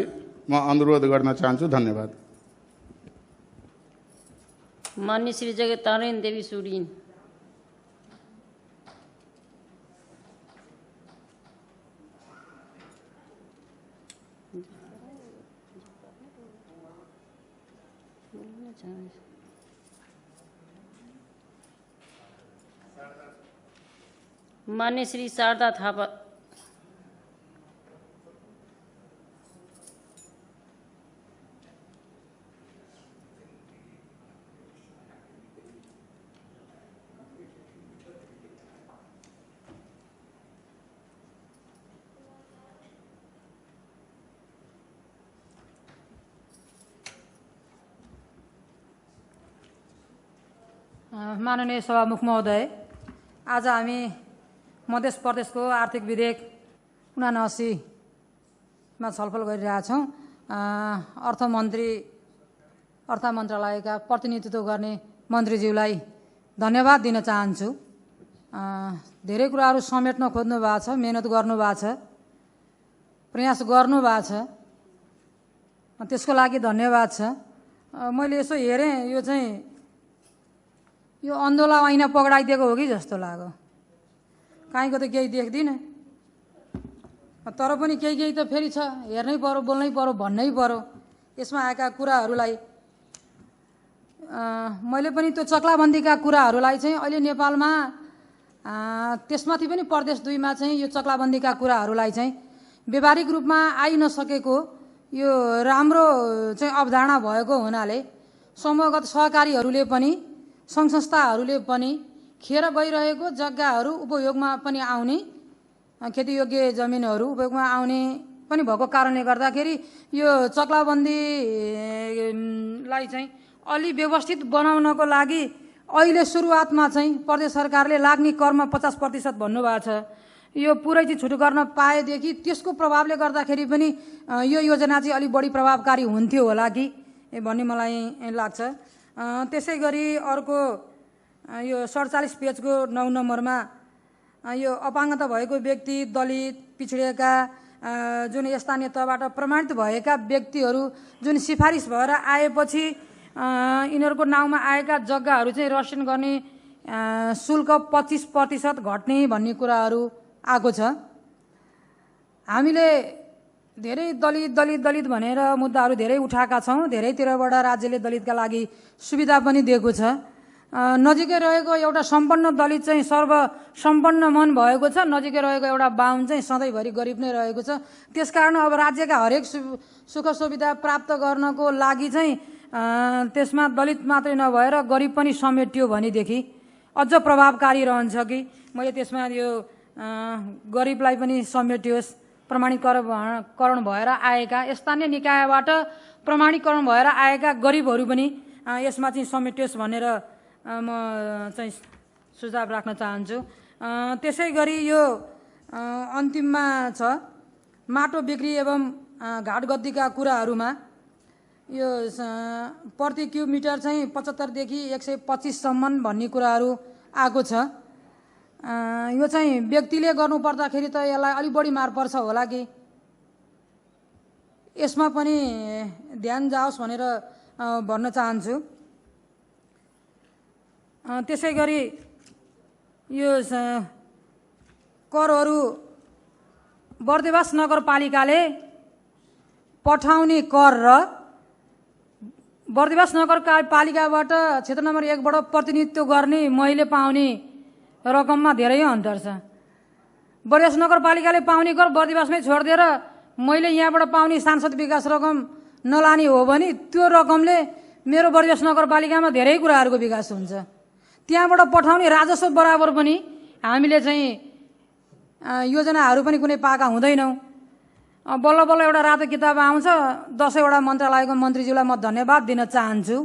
म अनुरोध गर्न चाहन्छु। धन्यवाद। माननीय श्री जगतारण देवी सुडिन। माननीय श्री शारदा थापा। माननीय सभामुख महोदय, आज हामी मध्य प्रदेशको आर्थिक विधेयक 79मा छलफल गरिरहेछौँ। अर्थ मन्त्रालयका प्रतिनिधित्व गर्ने मन्त्रीज्यूलाई धन्यवाद दिन चाहन्छु। धेरै कुराहरू समेट्न खोज्नु भएको छ, मेहनत गर्नुभएको छ, प्रयास गर्नुभएको छ, त्यसको लागि धन्यवाद छ। मैले यसो हेरेँ, यो अन्धोला ऐना पक्राइदिएको हो कि जस्तो लाग्यो, काहीँको त केही देख्दिनँ। तर पनि केही त फेरि छ, हेर्नै पर्यो, बोल्नै पर्यो, भन्नै पर्यो। यसमा आएका कुराहरूलाई मैले पनि त्यो चक्लाबन्दीका कुराहरूलाई चाहिँ अहिले नेपालमा त्यसमाथि पनि प्रदेश 2मा चाहिँ यो चक्लाबन्दीका कुराहरूलाई चाहिँ व्यावहारिक रूपमा आइ नसकेको यो राम्रो चाहिँ अवधारणा भएको हुनाले समूहगत सहकारीहरूले पनि सङ्घ संस्थाहरूले पनि खेर गइरहेको जग्गाहरू उपयोगमा पनि आउने, खेतीयोग्य जमिनहरू उपयोगमा आउने पनि भएको कारणले गर्दाखेरि यो चक्लाबन्दीलाई चाहिँ अलि व्यवस्थित बनाउनको लागि अहिले सुरुवातमा चाहिँ प्रदेश सरकारले लाग्ने करमा 50% भन्नुभएको छ। यो पुरै चाहिँ छुट गर्न पाएदेखि त्यसको प्रभावले गर्दाखेरि पनि यो योजना चाहिँ अलि बढी प्रभावकारी हुन्थ्यो होला कि भन्ने मलाई लाग्छ। त्यसै गरी अर्को यो 47 पेजको 9 नम्बरमा यो अपाङ्गता भएको व्यक्ति, दलित, पिछडिएका जुन स्थानीय तहबाट प्रमाणित भएका व्यक्तिहरू जुन सिफारिस भएर आएपछि यिनीहरूको नाउँमा आएका जग्गाहरू चाहिँ रजिस्ट्रेसन गर्ने शुल्क 25% घट्ने भन्ने कुराहरू आएको छ। हामीले धेरै दलित भनेर मुद्दाहरू धेरै उठाएका छौँ। धेरैतिरबाट राज्यले दलितका लागि सुविधा पनि दिएको छ। नजिकै रहेको एउटा सम्पन्न दलित चाहिँ सर्वसम्पन्न मन भएको छ, नजिकै रहेको एउटा बाहुन चाहिँ सधैँभरि गरिब नै रहेको छ। त्यसकारण अब राज्यका हरेक सुख सुविधा प्राप्त गर्नको लागि चाहिँ त्यसमा दलित मात्रै नभएर गरिब पनि समेटियो भनेदेखि अझ प्रभावकारी रहन्छ कि मैले त्यसमा यो गरिबलाई पनि समेटियोस्, प्रमाणीकरण भएर आएका स्थानीय निकायबाट प्रमाणीकरण भएर आएका गरिबहरू पनि यसमा चाहिँ समेटियोस् भनेर म चाहिँ सुझाव राख्न चाहन्छु। त्यसै गरी यो अन्तिममा छ माटो बिक्री एवं घाटगद्दीका कुराहरूमा यो प्रति क्युब मिटर चाहिँ 75 देखि 125 सम्म भन्ने कुराहरू आएको छ। यो चाहिँ व्यक्तिले गर्नुपर्दाखेरि त यसलाई अलि बढी मार पर्छ होला कि यसमा पनि ध्यान जाओस् भनेर भन्न चाहन्छु। त्यसै गरी यो करहरू बर्देवास नगरपालिकाले पठाउने कर र बर्दिवास नगरपालिकाबाट क्षेत्र नम्बर 1बाट प्रतिनिधित्व गर्ने मैले पाउने रकममा धेरै अन्तर छ। बर्दिवास नगरपालिकाले पाउने कर बर्दिवासमै छोडिदिएर मैले यहाँबाट पाउने सांसद विकास रकम नलाने हो भने त्यो रकमले मेरो बर्दिवास नगरपालिकामा धेरै कुराहरूको विकास हुन्छ। त्यहाँबाट पठाउने राजस्व बराबर पनि हामीले चाहिँ योजनाहरू पनि कुनै पाएका हुँदैनौँ। बल्ल बल्ल एउटा रातो किताब आउँछ, 10वटा मन्त्रालयको मन्त्रीज्यूलाई म धन्यवाद दिन चाहन्छु,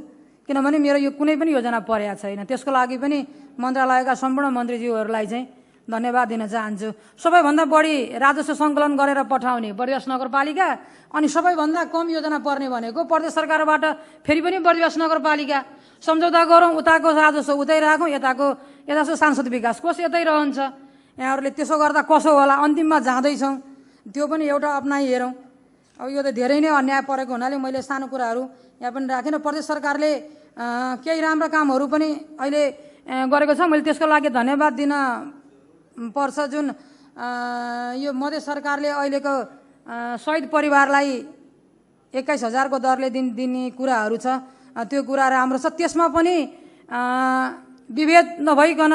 किनभने मेरो यो कुनै पनि योजना परेको छैन। त्यसको लागि पनि मन्त्रालयका सम्पूर्ण मन्त्रीज्यूहरूलाई चाहिँ धन्यवाद दिन चाहन्छु। सबैभन्दा बढी राजस्व सङ्कलन गरेर पठाउने बर्दिवास नगरपालिका, अनि सबैभन्दा कम योजना पर्ने भनेको प्रदेश सरकारबाट फेरि पनि बर्दिवास नगरपालिका। सम्झौता गरौँ, उताको राजस्व उतै राखौँ, यता सांसद विकास कोष यतै रहन्छ। यहाँहरूले त्यसो गर्दा कसो होला, अन्तिममा जाँदैछौँ, त्यो पनि एउटा अप्नाइ हेरौँ। अब यो त धेरै नै अन्याय परेको हुनाले मैले सानो कुराहरू यहाँ पनि राखेन। प्रदेश सरकारले केही राम्रा कामहरू पनि अहिले गरेको छ, मैले त्यसको लागि धन्यवाद दिन पर्छ। जुन यो मधेस सरकारले अहिलेको शहीद परिवारलाई 21,000को दरले दिने कुराहरू छ, त्यो कुरा राम्रो छ। त्यसमा पनि विभेद नभइकन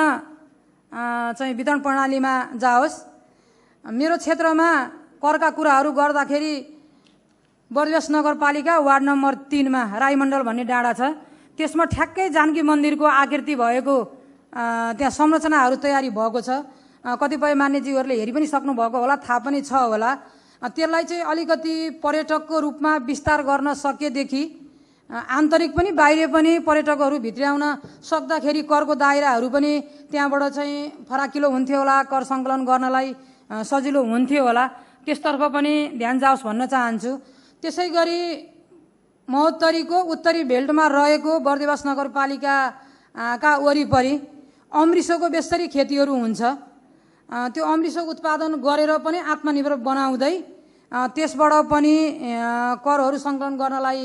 चाहिँ वितरण प्रणालीमा जाओस्। मेरो क्षेत्रमा करका कुराहरू गर्दाखेरि बर्दिवास नगरपालिका वार्ड नम्बर 3मा राईमण्डल भन्ने डाँडा छ, त्यसमा ठ्याक्कै जानकी मन्दिरको आकृति भएको त्यहाँ संरचनाहरू तयारी भएको छ। कतिपय मान्यज्यूहरूले हेरि पनि सक्नुभएको होला, थाहा पनि छ होला। त्यसलाई चाहिँ अलिकति पर्यटकको रूपमा विस्तार गर्न सकेदेखि आन्तरिक पनि बाहिर पनि पर्यटकहरू भित्र्याउन सक्दाखेरि करको दायराहरू पनि त्यहाँबाट चाहिँ फराकिलो हुन्थ्यो होला, कर सङ्कलन गर्नलाई सजिलो हुन्थ्यो होला। त्यसतर्फ पनि ध्यान जाओस् भन्न चाहन्छु। त्यसै गरी महोत्तरीको उत्तरी बेल्टमा रहेको बर्दिवास नगरपालिकाका वरिपरि अमृतसरको बेसरी खेतीहरू हुन्छ। त्यो अमृतसर उत्पादन गरेर पनि आत्मनिर्भर बनाउँदै त्यसबाट पनि करहरू सङ्कलन गर्नलाई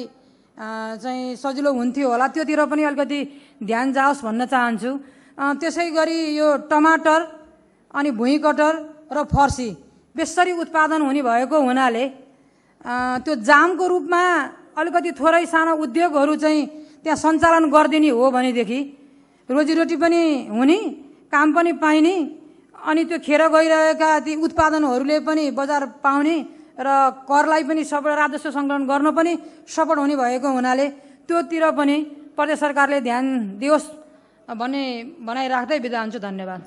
चाहिँ सजिलो हुन्थ्यो होला, त्योतिर पनि अलिकति ध्यान जाओस् भन्न चाहन्छु। त्यसै गरी यो टमाटर अनि भुइँकटर र फर्सी बेसरी उत्पादन हुने भएको हुनाले त्यो जामको रूपमा अलिकति थोरै सानो उद्योगहरू चाहिँ त्यहाँ सञ्चालन गरिदिने हो भनेदेखि रोजीरोटी पनि हुने, काम पनि पाइने, अनि त्यो खेर गइरहेका ती उत्पादनहरूले पनि बजार पाउने र करलाई पनि सबै राजस्व सङ्कलन गर्न पनि सफल हुने भएको हुनाले त्योतिर पनि प्रदेश सरकारले ध्यान दियोस् भन्ने भनाइ राख्दै बिदा हुन्छु। धन्यवाद।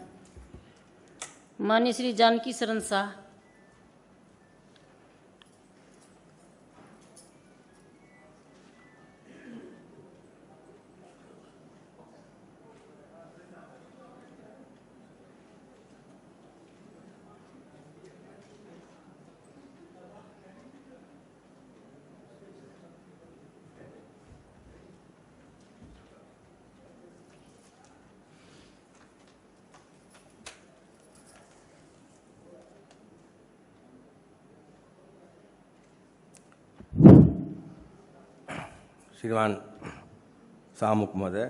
माननीय श्री जानकी शरण शाह। श्रीमान शाहमुख महोदय,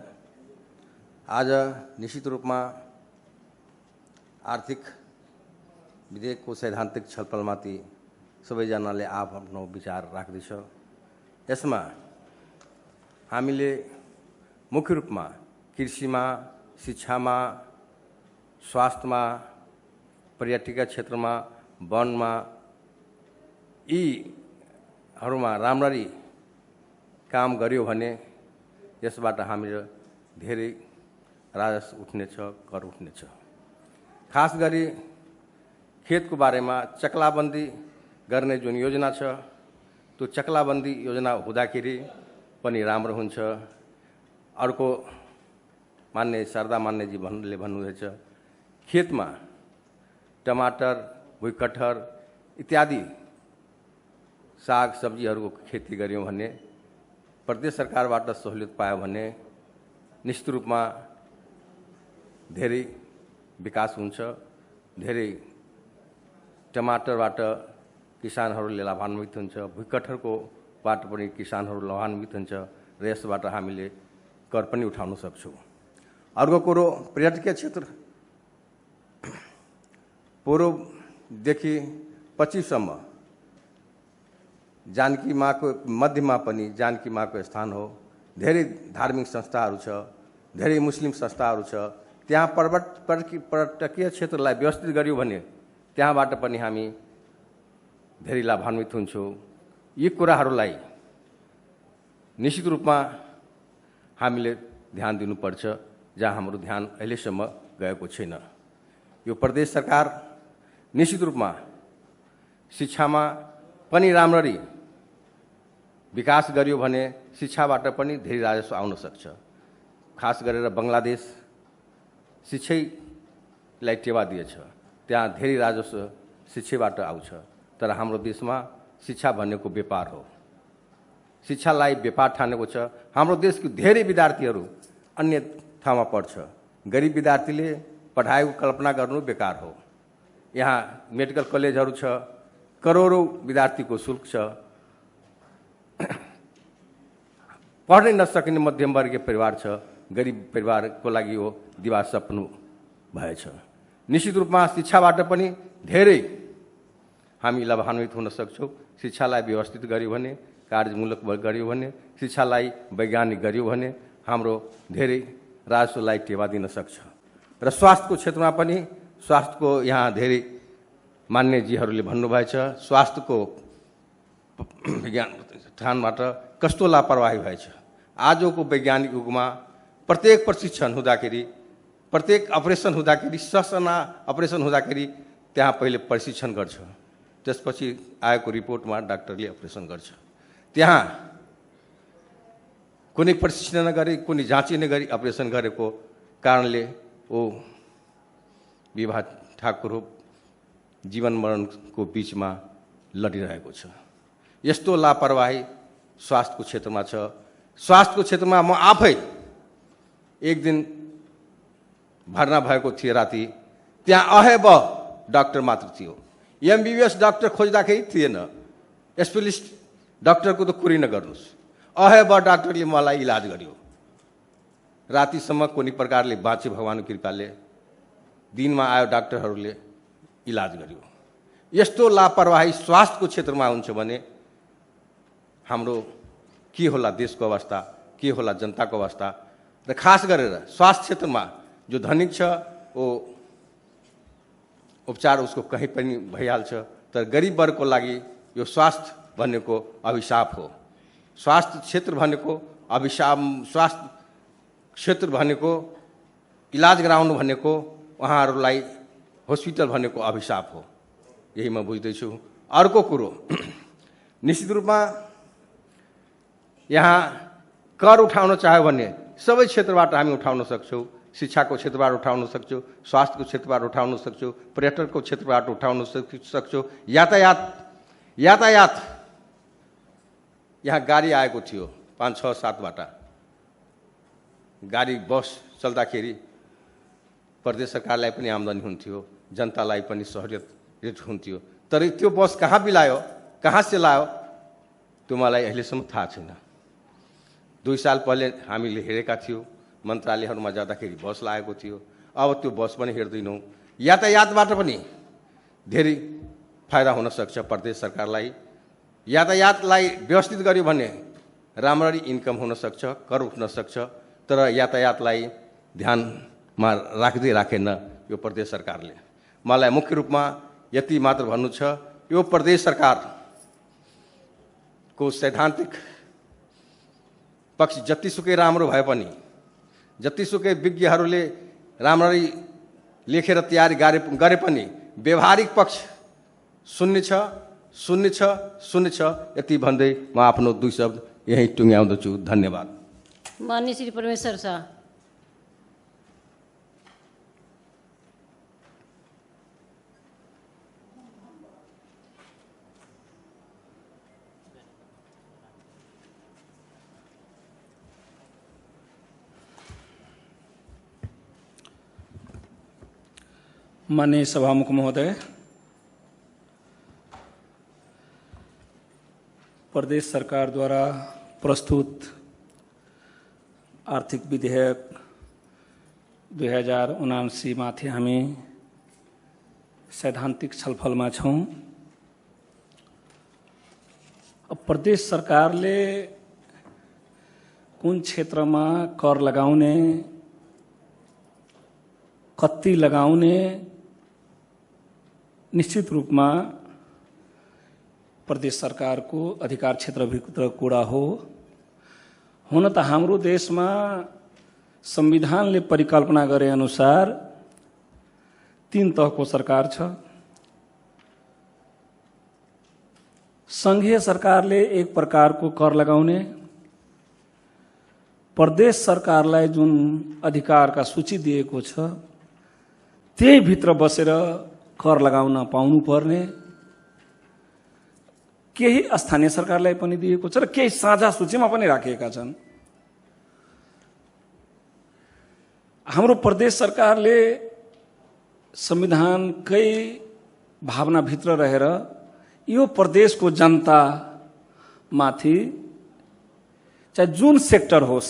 आज निश्चित रूपमा आर्थिक विधेयकको सैद्धान्तिक छलफलमाथि सबैजनाले आफ्नो विचार राख्दैछ। यसमा हामीले मुख्य रूपमा कृषिमा, शिक्षामा, स्वास्थ्यमा, पर्यटकीय क्षेत्रमा, वनमा यीहरूमा राम्ररी काम गर्यो भने यसबाट हामीहरू धेरै राजस्व उठ्नेछ, कर उठ्नेछ। खास गरी खेतको बारेमा चक्लाबन्दी गर्ने जुन योजना छ, त्यो चक्लाबन्दी योजना हुँदाखेरि पनि राम्रो हुन्छ। अर्को मान्य शारदा मान्यजीले भन्नुहुँदैछ खेतमा टमाटर, भुइँकटहर इत्यादि साग सब्जीहरूको खेती गऱ्यौँ भने प्रदेश सरकारबाट सहुलियत पायो भने निश्चित रूपमा धेरै विकास हुन्छ। धेरै टमाटरबाट किसानहरूले लाभान्वित हुन्छ, भुइँकटहरकोबाट पनि किसानहरू लाभान्वित हुन्छ र यसबाट हामीले कर पनि उठाउन सक्छौँ। अर्को कुरो पर्यटकीय क्षेत्र पूर्वदेखि पश्चिमसम्म जानकी माँको मध्यमा पनि जानकी माँको स्थान हो। धेरै धार्मिक संस्थाहरू छ, धेरै मुस्लिम संस्थाहरू छ। त्यहाँ पर्यटकीय क्षेत्रलाई व्यवस्थित गर्यो भने त्यहाँबाट पनि हामी धेरै लाभान्वित हुन्छौँ। यी कुराहरूलाई निश्चित रूपमा हामीले ध्यान दिनुपर्छ, जहाँ हाम्रो ध्यान अहिलेसम्म गएको छैन। यो प्रदेश सरकार निश्चित रूपमा शिक्षामा पनि राम्ररी विकास गर्यो भने शिक्षाबाट पनि धेरै राजस्व आउन सक्छ। खास गरेर बङ्गलादेश शिक्षैलाई टेवा दिएछ, त्यहाँ धेरै राजस्व शिक्षाबाट आउँछ। तर हाम्रो देशमा शिक्षा भनेको व्यापार हो, शिक्षालाई व्यापार ठानेको छ। हाम्रो देशको धेरै विद्यार्थीहरू अन्य ठाउँमा पढ्छ, गरिब विद्यार्थीले पढाइको कल्पना गर्नु बेकार हो। यहाँ मेडिकल कलेजहरू छ, करोडौँ विद्यार्थीको शुल्क छ। पढ्नै नसकिने मध्यमवर्गीय परिवार छ, गरिब परिवारको लागि यो दिवा सपनु भएछ। निश्चित रूपमा शिक्षाबाट पनि धेरै हामी लाभान्वित हुन सक्छौँ। शिक्षालाई व्यवस्थित गर्यो भने, कार्यमूलक गर्यो भने, शिक्षालाई वैज्ञानिक गर्यो भने हाम्रो धेरै राजस्वलाई टेवा दिन सक्छ। र स्वास्थ्यको क्षेत्रमा पनि स्वास्थ्यको यहाँ धेरै मान्यजीहरूले भन्नुभएछ, स्वास्थ्यको विज्ञान स्थानबाट कस्तो लापरवाही भएछ। आजको वैज्ञानिक युगमा प्रत्येक प्रशिक्षण हुँदाखेरि, प्रत्येक अपरेसन हुँदाखेरि, ससाना अपरेसन हुँदाखेरि त्यहाँ पहिले प्रशिक्षण गर्छ, त्यसपछि आएको रिपोर्टमा डाक्टरले अपरेसन गर्छ। त्यहाँ कुनै प्रशिक्षण नगरी, कुनै जाँची नगरी अपरेसन गरेको कारणले ओ विभा ठाकुर जीवन मरणको बीचमा लडिरहेको छ। यस्तो लापरवाही स्वास्थ्यको क्षेत्रमा छ। स्वास्थ्यको क्षेत्रमा म आफै एक दिन भर्ना भएको थिएँ राति, त्यहाँ अहेब डाक्टर मात्र थियो। एमबीबीएस डाक्टर खोज्दाखेरि थिएन, स्पेशलिस्ट डाक्टरको त कुरै नगर्नुहोस्। अहेब डाक्टरले मलाई इलाज गर्यो, रातिसम्म कुनै प्रकारले बाँचे भगवानको कृपाले। दिनमा आयो डाक्टरहरूले इलाज गर्यो। यस्तो लापरवाही स्वास्थ्यको क्षेत्रमा हुन्छ भने हाम्रो के होला देशको अवस्था, के होला जनताको अवस्था। र खास गरेर स्वास्थ्य क्षेत्रमा जो धनिक छ वो उपचार उसको कहीँ पनि भइहाल्छ, तर गरिब वर्गको लागि यो स्वास्थ्य भनेको अभिशाप हो। स्वास्थ्य क्षेत्र भनेको अभिशाप, स्वास्थ्य क्षेत्र भनेको इलाज गराउनु भनेको उहाँहरूलाई हस्पिटल भनेको अभिशाप हो। यही म बुझ्दैछु। अर्को कुरो निश्चित रूपमा यहाँ कर उठाउन चाह्यो भने सबै क्षेत्रबाट हामी उठाउन सक्छौँ। शिक्षाको क्षेत्रबाट उठाउन सक्छौँ, स्वास्थ्यको क्षेत्रबाट उठाउन सक्छौँ, पर्यटनको क्षेत्रबाट उठाउन सक्छौँ। यातायात यहाँ गाडी आएको थियो 5, 6, 7बाट गाडी बस चल्दाखेरि प्रदेश सरकारलाई पनि आम्दानी हुन्थ्यो, जनतालाई पनि सहूलियत हुन्थ्यो। तर त्यो बस कहाँ बिलायो, कहाँ से लायो त्यो मलाई अहिलेसम्म थाहा छैन। 2 साल पहिले हामीले हेरेका थियौँ, मन्त्रालयहरूमा जाँदाखेरि बस लागेको थियो, अब त्यो बस पनि हेर्दैनौँ। यातायातबाट पनि धेरै फाइदा हुन सक्छ प्रदेश सरकारलाई। यातायातलाई व्यवस्थित गर्यो भने राम्ररी इन्कम हुन सक्छ, कर उठ्न सक्छ। तर यातायातलाई ध्यानमा राखेन यो प्रदेश सरकारले। मलाई मुख्य रूपमा यति मात्र भन्नु छ, यो प्रदेश सरकारको सैद्धान्तिक पक्ष जतिसुकै राम्रो भए पनि, जतिसुकै विज्ञहरूले राम्ररी लेखेर तयारी गरे पनि व्यवहारिक पक्ष शून्य छ। यति भन्दै म आफ्नो 2 शब्द यही टुङ्ग्याउँदछु। धन्यवाद। माननीय श्री परमेश्वर शाह। माननीय सभामुख महोदय, प्रदेश सरकार द्वारा प्रस्तुत आर्थिक विधेयक 2079 माथि हामी सैद्धान्तिक छलफलमा छौँ। अब प्रदेश सरकारले कुन क्षेत्रमा कर लगाउने, कति लगाउने निश्चित रूपमा प्रदेश सरकारको अधिकार क्षेत्रभित्र कुरा हो। हुन त हाम्रो देशमा संविधानले परिकल्पना गरे अनुसार 3 तहको सरकार छ। संघीय सरकारले एक प्रकारको कर लगाउने, प्रदेश सरकारलाई जुन अधिकारका सूची दिएको छ त्यही भित्र बसेर कर लगाउन पाउनु पर्ने, केही स्थानीय सरकारलाई पनि दिएको छ र केही साझा सूचीमा पनि राखिएका छन्। हाम्रो प्रदेश सरकारले संविधानकै भावनाभित्र रहेर यो प्रदेशको जनता माथि चाहे जुन सेक्टर होस्,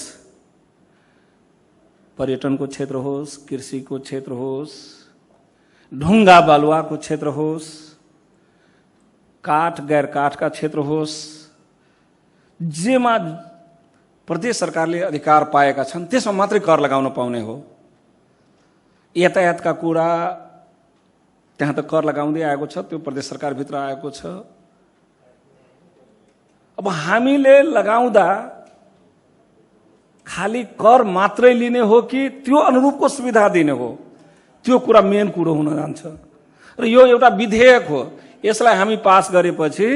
पर्यटनको क्षेत्र होस्, कृषिको क्षेत्र होस्, ढुङ्गा बालुवाको क्षेत्र होस्, काठ गैर काठका क्षेत्र होस्, जेमा प्रदेश सरकारले अधिकार पाएका छन् त्यसमा मात्रै कर लगाउन पाउने हो। यातायातका कुरा त्यहाँ त कर लगाउँदै आएको छ, त्यो प्रदेश सरकारभित्र आएको छ। अब हामीले लगाउँदा खाली कर मात्रै लिने हो कि त्यो अनुरूपको सुविधा दिने हो, त्यो कुरा मेन कुरो हुन जान्छ। र यो एउटा विधेयक हो, यसलाई हामी पास गरेपछि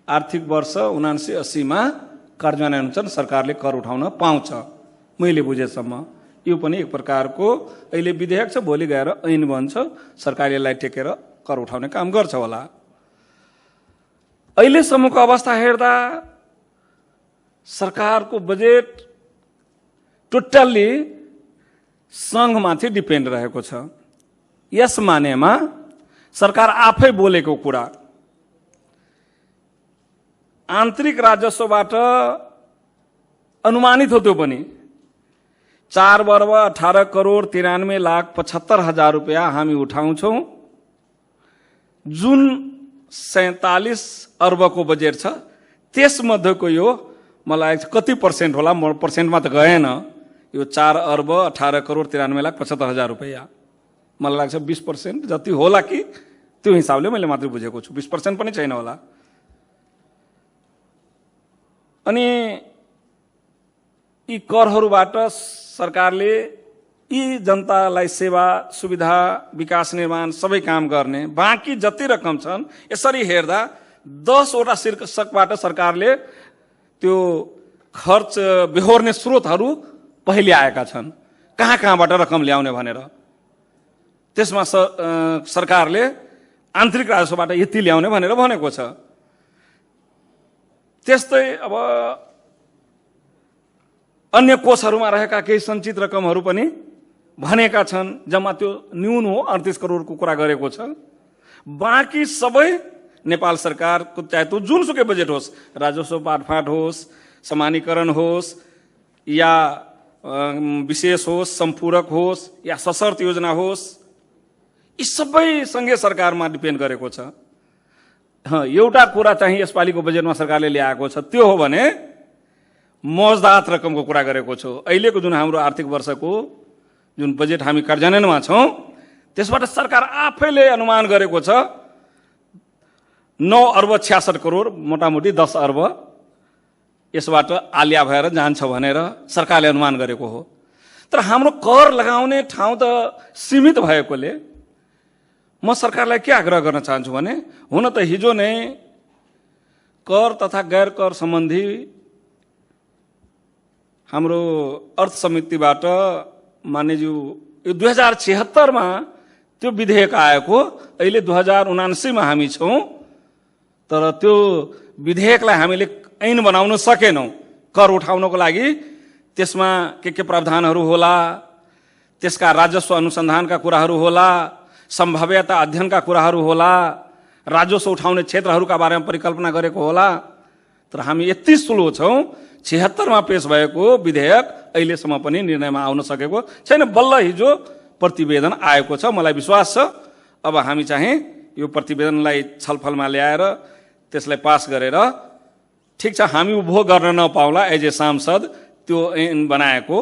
आर्थिक वर्ष 79-80 मा कार्यान्वयन सरकारले कर उठाउन पाउँछ। मैले बुझेसम्म यो पनि एक प्रकारको अहिले विधेयक छ, भोलि गएर ऐन बन्छ, सरकारले यसलाई टेकेर कर उठाउने काम गर्छ होला। अहिलेसम्मको अवस्था हेर्दा सरकारको बजेट टोटल्ली सङ्घमाथि डिपेन्ड रहेको छ। यस मानेमा सरकार आफै बोलेको कुरा आन्तरिक राजस्वबाट अनुमानित हो, त्यो पनि 4,18,93,75,000 रुपैयाँ हामी उठाउँछौँ। जुन 47 अर्बको बजेट छ त्यसमध्येको यो मलाई कति पर्सेन्ट होला, म पर्सेन्टमा त गएन, यो 4,18,93,75,000 रुपैयाँ मलाई लाग्छ 20% जति होला कि त्यो हिसाबले मैले मात्रै बुझेको छु, 20% पनि छैन होला। अनि यी करहरूबाट सरकारले यी जनतालाई सेवा सुविधा विकास निर्माण सबै काम गर्ने, बाँकी जति रकम छन् यसरी हेर्दा 10 वटा शीर्षकबाट सरकारले त्यो खर्च बेहोर्ने स्रोतहरू पहिले आएका छन्, कहाँ कहाँबाट रकम ल्याउने भनेर। त्यसमा सरकारले आन्तरिक राजस्वबाट यति ल्याउने भनेर भनेको छ। त्यस्तै अब अन्य कोषहरूमा रहेका केही सञ्चित रकमहरू पनि भनेका छन्, जम्मा त्यो न्यून हो 38 करोडको कुरा गरेको छ। बाँकी सबै नेपाल सरकारको चाहे त्यो जुनसुकै बजेट होस्, राजस्व बाँडफाँड होस्, समानीकरण होस् या विशेष होस्, सम्पूरक होस् या सशर्त योजना होस्, यी सबै सँगै सरकारमा डिपेन्ड गरेको छ। एउटा कुरा चाहिँ यसपालिको बजेटमा सरकारले ल्याएको छ, त्यो हो भने मौजदात रकमको कुरा गरेको छु। अहिलेको जुन हाम्रो आर्थिक वर्षको जुन बजेट हामी कार्यान्वयनमा छौँ त्यसबाट सरकार आफैले अनुमान गरेको छ 9,66,00,00,000 मोटामोटी 10 अर्ब यसबाट आलिया भएर जान्छ भनेर सरकारले अनुमान गरेको हो। तर हाम्रो कर लगाउने ठाउँ त सीमित भएकोले म सरकारलाई के आग्रह गर्न चाहन्छु भने, हुन त हिजो नै कर तथा गैर कर सम्बन्धी हाम्रो अर्थ समितिबाट मान्यज्यू यो 2076 मा त्यो विधेयक आएको, अहिले 2079 मा हामी छौँ, तर त्यो विधेयकलाई हामीले ऐन बनाउन सकेनौँ। कर उठाउनको लागि त्यसमा के प्रावधानहरू होला, त्यसका राजस्व अनुसन्धानका कुराहरू होला, सम्भाव्यता अध्ययनका कुराहरू होला, राजस्व उठाउने क्षेत्रहरूका बारेमा परिकल्पना गरेको होला। तर हामी यति स्लो छौँ, 76 मा पेश भएको विधेयक अहिलेसम्म पनि निर्णयमा आउन सकेको छैन। बल्ल हिजो प्रतिवेदन आएको छ, मलाई विश्वास छ अब हामी चाहिँ यो प्रतिवेदनलाई छलफलमा ल्याएर त्यसलाई पास गरेर ठिक छ, हामी उपभोग गर्न नपाउला एज ए सांसद, त्यो ऐन बनाएको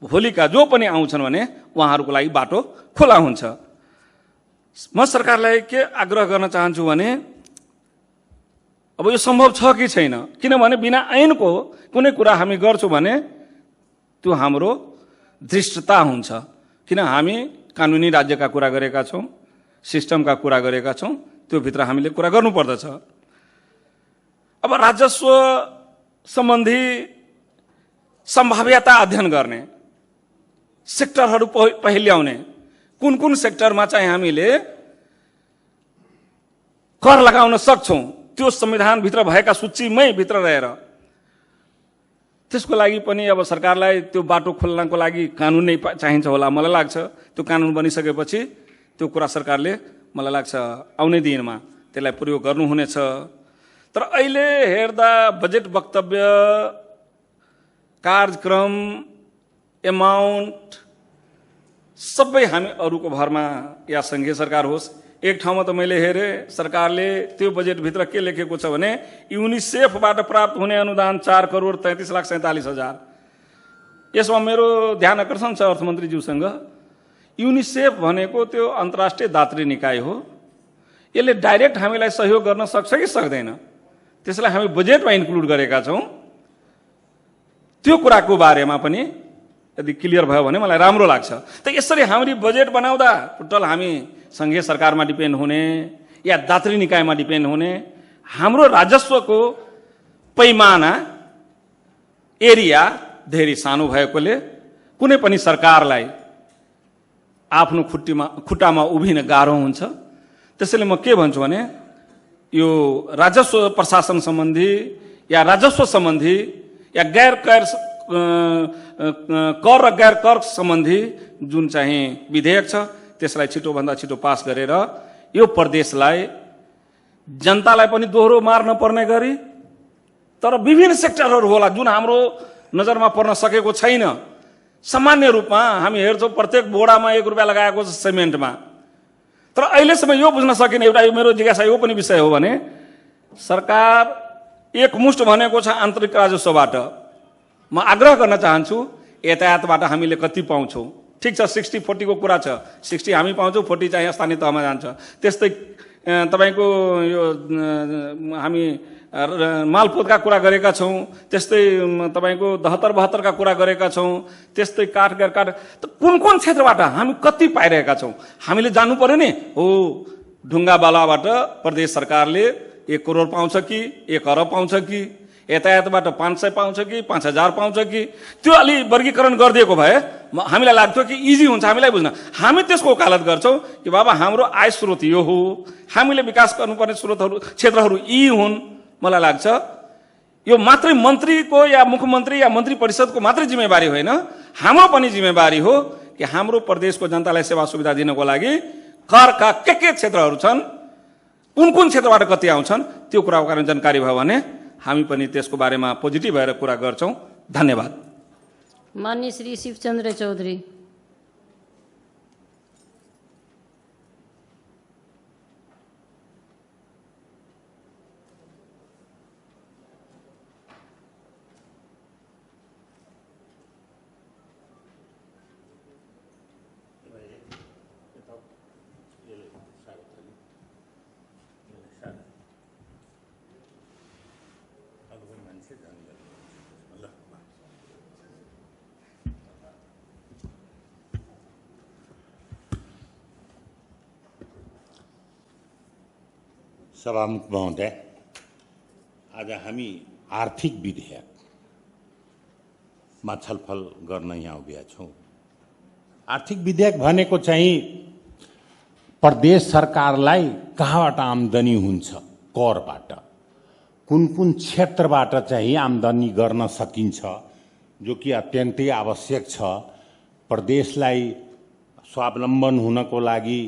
भोलिका जो पनि आउँछन् भने उहाँहरूको लागि बाटो खुला हुन्छ। म सरकारलाई के आग्रह गर्न चाहन्छु भने अब यो सम्भव छ कि छैन, किनभने बिना ऐनको कुनै कुरा हामी गर्छौँ भने त्यो हाम्रो धृष्टता हुन्छ। किन हामी कानुनी राज्यका कुरा गरेका छौँ, सिस्टमका कुरा गरेका छौँ, त्यो भित्र हामीले कुरा गर्नुपर्दछ। अब राजस्व सम्बन्धी सम्भाव्यता अध्ययन गर्ने, सेक्टरहरू पहिल्याउने, कुन कुन सेक्टरमा चाहिँ हामीले कर लगाउन सक्छौँ, त्यो संविधानभित्र भएका सूचीमै भित्र रहेर, त्यसको लागि पनि अब सरकारलाई त्यो बाटो खोल्नको लागि कानुन नै चाहिन्छ होला मलाई लाग्छ। त्यो कानुन बनिसकेपछि त्यो कुरा सरकारले मलाई लाग्छ आउने दिनमा त्यसलाई प्रयोग गर्नुहुनेछ। तर अहिले हेर्दा बजेट वक्तव्य, कार्यक्रम, एमाउन्ट सबै हामी अरूको भरमा, या सङ्घीय सरकार होस्, एक ठाउँमा त मैले हेरेँ सरकारले त्यो बजेटभित्र के लेखेको छ भने युनिसेफबाट प्राप्त हुने अनुदान 4,33,47,000। यसमा मेरो ध्यान आकर्षण छ अर्थमन्त्रीज्यूसँग, युनिसेफ भनेको त्यो अन्तर्राष्ट्रिय दात्री निकाय हो, यसले डाइरेक्ट हामीलाई सहयोग गर्न सक्छ कि सक्दैन, त्यसलाई हामी बजेटमा इन्क्लुड गरेका छौँ। त्यो कुराको बारेमा पनि यदि क्लियर भयो भने मलाई राम्रो लाग्छ। त यसरी हामीले बजेट बनाउँदा टोटल हामी सङ्घीय सरकारमा डिपेन्ड हुने या दात्री निकायमा डिपेन्ड हुने, हाम्रो राजस्वको पैमाना, एरिया धेरै सानो भएकोले कुनै पनि सरकारलाई आफ्नो खुट्टामा उभिन गाह्रो हुन्छ। त्यसैले म के भन्छु भने यो राजस्व प्रशासन सम्बन्धी या राजस्व सम्बन्धी या कर र गैर कर सम्बन्धी जुन चाहिँ विधेयक छ त्यसलाई छिटोभन्दा छिटो पास गरेर यो प्रदेशलाई, जनतालाई पनि दोहोरो मार नपर्ने गरी, तर विभिन्न सेक्टरहरू होला जुन हाम्रो नजरमा पर्न सकेको छैन। सामान्य रूपमा हामी हेर्छौँ प्रत्येक बोडामा 1 रुपियाँ लगाएको छ सिमेन्टमा, तर अहिलेसम्म यो बुझ्न सकिने एउटा मेरो जिज्ञासा यो पनि विषय हो भने सरकार एकमुष्ट भनेको छ आन्तरिक राजस्वबाट। म आग्रह गर्न चाहन्छु यातायातबाट हामीले कति पाउँछौँ, ठिक छ 60-40 को कुरा छ, 60 हामी पाउँछौँ, 40 चाहिँ स्थानीय तहमा जान्छ। त्यस्तै तपाईँको यो हामी मालपोतका कुरा गरेका छौँ, त्यस्तै तपाईँको 72-72 का कुरा गरेका छौँ, त्यस्तै काठ त कुन कुन क्षेत्रबाट हामी कति पाइरहेका छौँ हामीले जान्नु पर्यो नि। हो ढुङ्गा बालाबाट प्रदेश सरकारले 1 करोड पाउँछ कि 1 अरब पाउँछ कि, यातायातबाट 500 पाउँछ कि 5000 पाउँछ कि, त्यो अलि वर्गीकरण गरिदिएको भए हामीलाई लाग्थ्यो कि इजी हुन्छ हामीलाई बुझ्न। हामी त्यसको वकालत गर्छौँ कि बाबा हाम्रो आय स्रोत यो हो, हामीले विकास गर्नुपर्ने स्रोतहरू क्षेत्रहरू यी हुन्। मलाई लाग्छ यो मात्रै मन्त्रीको या मुख्यमन्त्री या मन्त्री परिषदको मात्रै जिम्मेवारी होइन, हाम्रो पनि जिम्मेवारी हो कि हाम्रो प्रदेशको जनतालाई सेवा सुविधा दिनको लागि करका के क्षेत्रहरू छन्, कुन कुन क्षेत्रबाट कति आउँछन्, त्यो कुराको कारण जानकारी भयो भने हामी पनि त्यसको बारेमा पोजिटिभ भएर कुरा गर्छौँ। धन्यवाद। माननीय श्री शिवचन्द्र चौधरी। सभामुख महोदय, आज हामी आर्थिक विधेयकमा छलफल गर्न यहाँ उभिएका छौँ। आर्थिक विधेयक भनेको चाहिँ प्रदेश सरकारलाई कहाँबाट आम्दानी हुन्छ, करबाट कुन कुन क्षेत्रबाट चाहिँ आम्दानी गर्न सकिन्छ, जो कि अत्यन्तै आवश्यक छ। प्रदेशलाई स्वावलम्बन हुनको लागि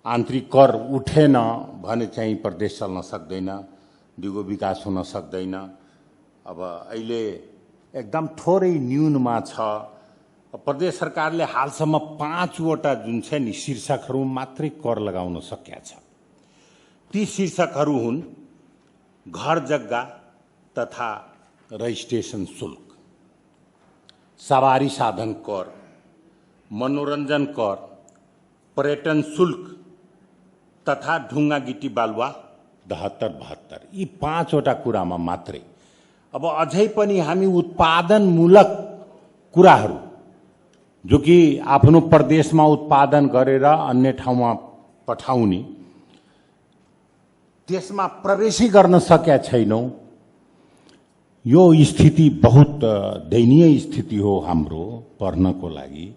आन्तरिक कर उठेन भने चाहिँ प्रदेश चल्न सक्दैन, दिगो विकास हुन सक्दैन। अब अहिले एकदम थोरै न्यूनमा छ। प्रदेश सरकारले हालसम्म 5वटा जुन छ नि शीर्षकहरू मात्रै कर लगाउन सकेका छ। ती शीर्षकहरू हुन् घर जग्गा, तथा रजिस्ट्रेसन शुल्क, सवारी साधन कर, मनोरञ्जन कर, पर्यटन शुल्क तथा ढुङ्गा गिटी बालुवा 72-72 यी 5वटा कुरामा मात्रै। अब अझै पनि हामी उत्पादनमूलक कुराहरू जो कि आफ्नो प्रदेशमा उत्पादन गरेर अन्य ठाउँमा पठाउने त्यसमा प्रवेशै गर्न सकेका छैनौँ। यो स्थिति बहुत दयनीय स्थिति हो हाम्रो पढ्नको लागि।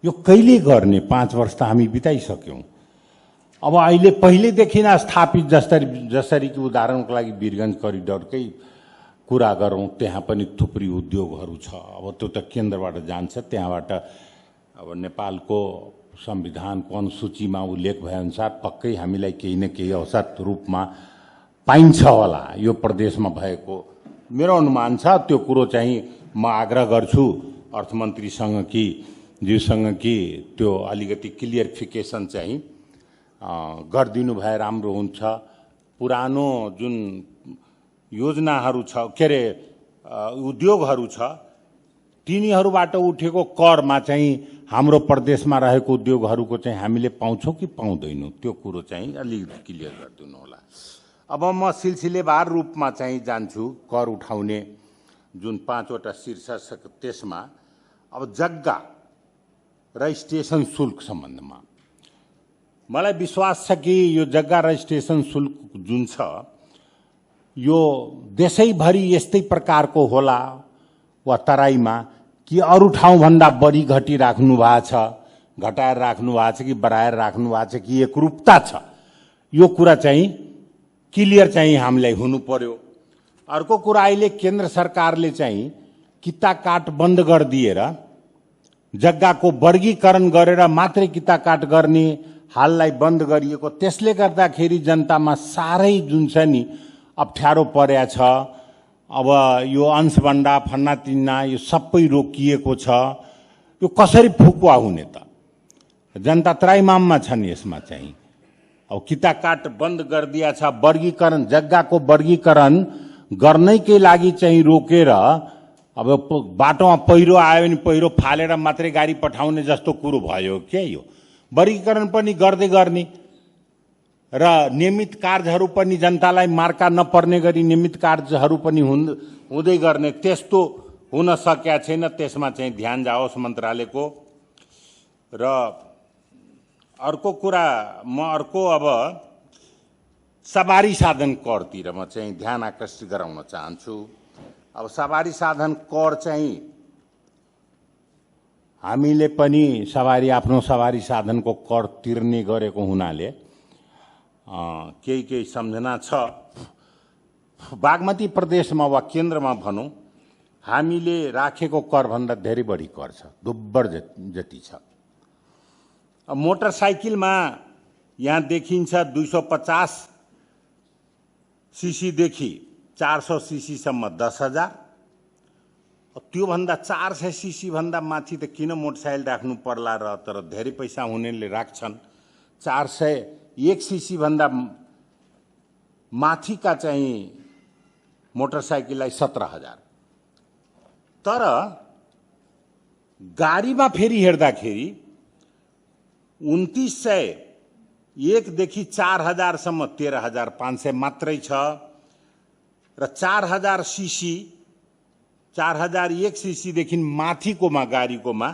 यो कहिले गर्ने? 5 वर्ष त हामी बिताइसक्यौँ। अब अहिले पहिलेदेखि नै स्थापित जसरी कि उदाहरणको लागि वीरगञ्ज करिडोरकै कुरा गरौँ, त्यहाँ पनि थुप्रै उद्योगहरू छ। अब त्यो त केन्द्रबाट जान्छ, त्यहाँबाट अब नेपालको संविधानको अनुसूचीमा उल्लेख भएअनुसार पक्कै हामीलाई केही न केही औसत रूपमा पाइन्छ होला यो प्रदेशमा भएको मेरो अनुमान छ। त्यो कुरो चाहिँ म आग्रह गर्छु अर्थमन्त्रीसँग कि ज्यूसँग कि त्यो अलिकति क्लियरिफिकेसन चाहिँ गरिदिनु भए राम्रो हुन्छ। पुरानो जुन योजनाहरू छ, के अरे उद्योगहरू छ, तिनीहरूबाट उठेको करमा चाहिँ हाम्रो प्रदेशमा रहेको उद्योगहरूको चाहिँ हामीले पाउँछौँ कि पाउँदैनौँ, त्यो कुरो चाहिँ अलिकति क्लियर गरिदिनु होला। अब म सिलसिलेवार रूपमा चाहिँ जान्छु कर उठाउने जुन 5वटा शीर्षक त्यसमा। अब जग्गा रजिस्ट्रेसन शुल्क सम्बन्धमा मलाई विश्वास छ कि यो जग्गा रजिस्ट्रेसन शुल्क जुन छ यो देशैभरि यस्तै प्रकारको होला वा तराईमा कि अरू ठाउँभन्दा बढी घटिराख्नु भएको छ, घटाएर राख्नु भएको छ कि बढाएर राख्नु भएको छ कि एकरूपता छ, यो कुरा चाहिँ क्लियर चाहिँ हामीलाई हुनु पर्यो। अर्को कुरा, अहिले केन्द्र सरकारले चाहिँ किता काट बन्द गरिदिएर जग्गाको वर्गीकरण गरेर मात्रै किता काट गर्ने हाललाई बन्द गरिएको, त्यसले गर्दाखेरि जनतामा साह्रै जुन छ नि अप्ठ्यारो परेको छ। अब यो अंशबन्डा फन्ना तिन्ना यो सबै रोकिएको छ। यो कसरी फुकुवा हुने त? जनता त्राइमाममा छन् यसमा चाहिँ। अब किता काट बन्द गरिदिया छ, वर्गीकरण जग्गाको वर्गीकरण गर्नैकै लागि चाहिँ रोकेर अब बाटोमा पहिरो आयो भने पहिरो फालेर मात्रै गाडी पठाउने जस्तो कुरो भयो के? यो वर्गीकरण पनि गर्दै गर्ने र नियमित कार्यहरू पनि जनतालाई मार्का नपर्ने गरी नियमित कार्यहरू पनि हुँदै गर्ने, त्यस्तो हुन सकेका छैन। त्यसमा चाहिँ ध्यान जाओस् मन्त्रालयको। र अर्को कुरा, म अब सवारी साधन करतिर म चाहिँ ध्यान आकर्षित गराउन चाहन्छु। अब सवारी साधन कर चाहिँ हामीले पनि आफ्नो सवारी साधनको कर तिर्ने गरेको हुनाले केही सम्झना छ। बागमती प्रदेशमा वा केन्द्रमा भनौँ हामीले राखेको करभन्दा धेरै बढी कर छ, दुब्बर जति छ। अब मोटरसाइकलमा यहाँ देखिन्छ 250 सीसीदेखि 400 सीसीसम्म 10,000। त्योभन्दा 400 सीसी भन्दा माथि त किन मोटरसाइकल राख्नु पर्ला र? तर धेरै पैसा हुनेले राख्छन्। 401 सीसी भन्दा माथिका चाहिँ मोटरसाइकललाई 17,000। तर गाडीमा फेरि हेर्दाखेरि 2901 देखि 4000सम्म 13,500 मात्रै छ र 4000 सीसी 4001 सीसीदेखि माथिकोमा गाडीकोमा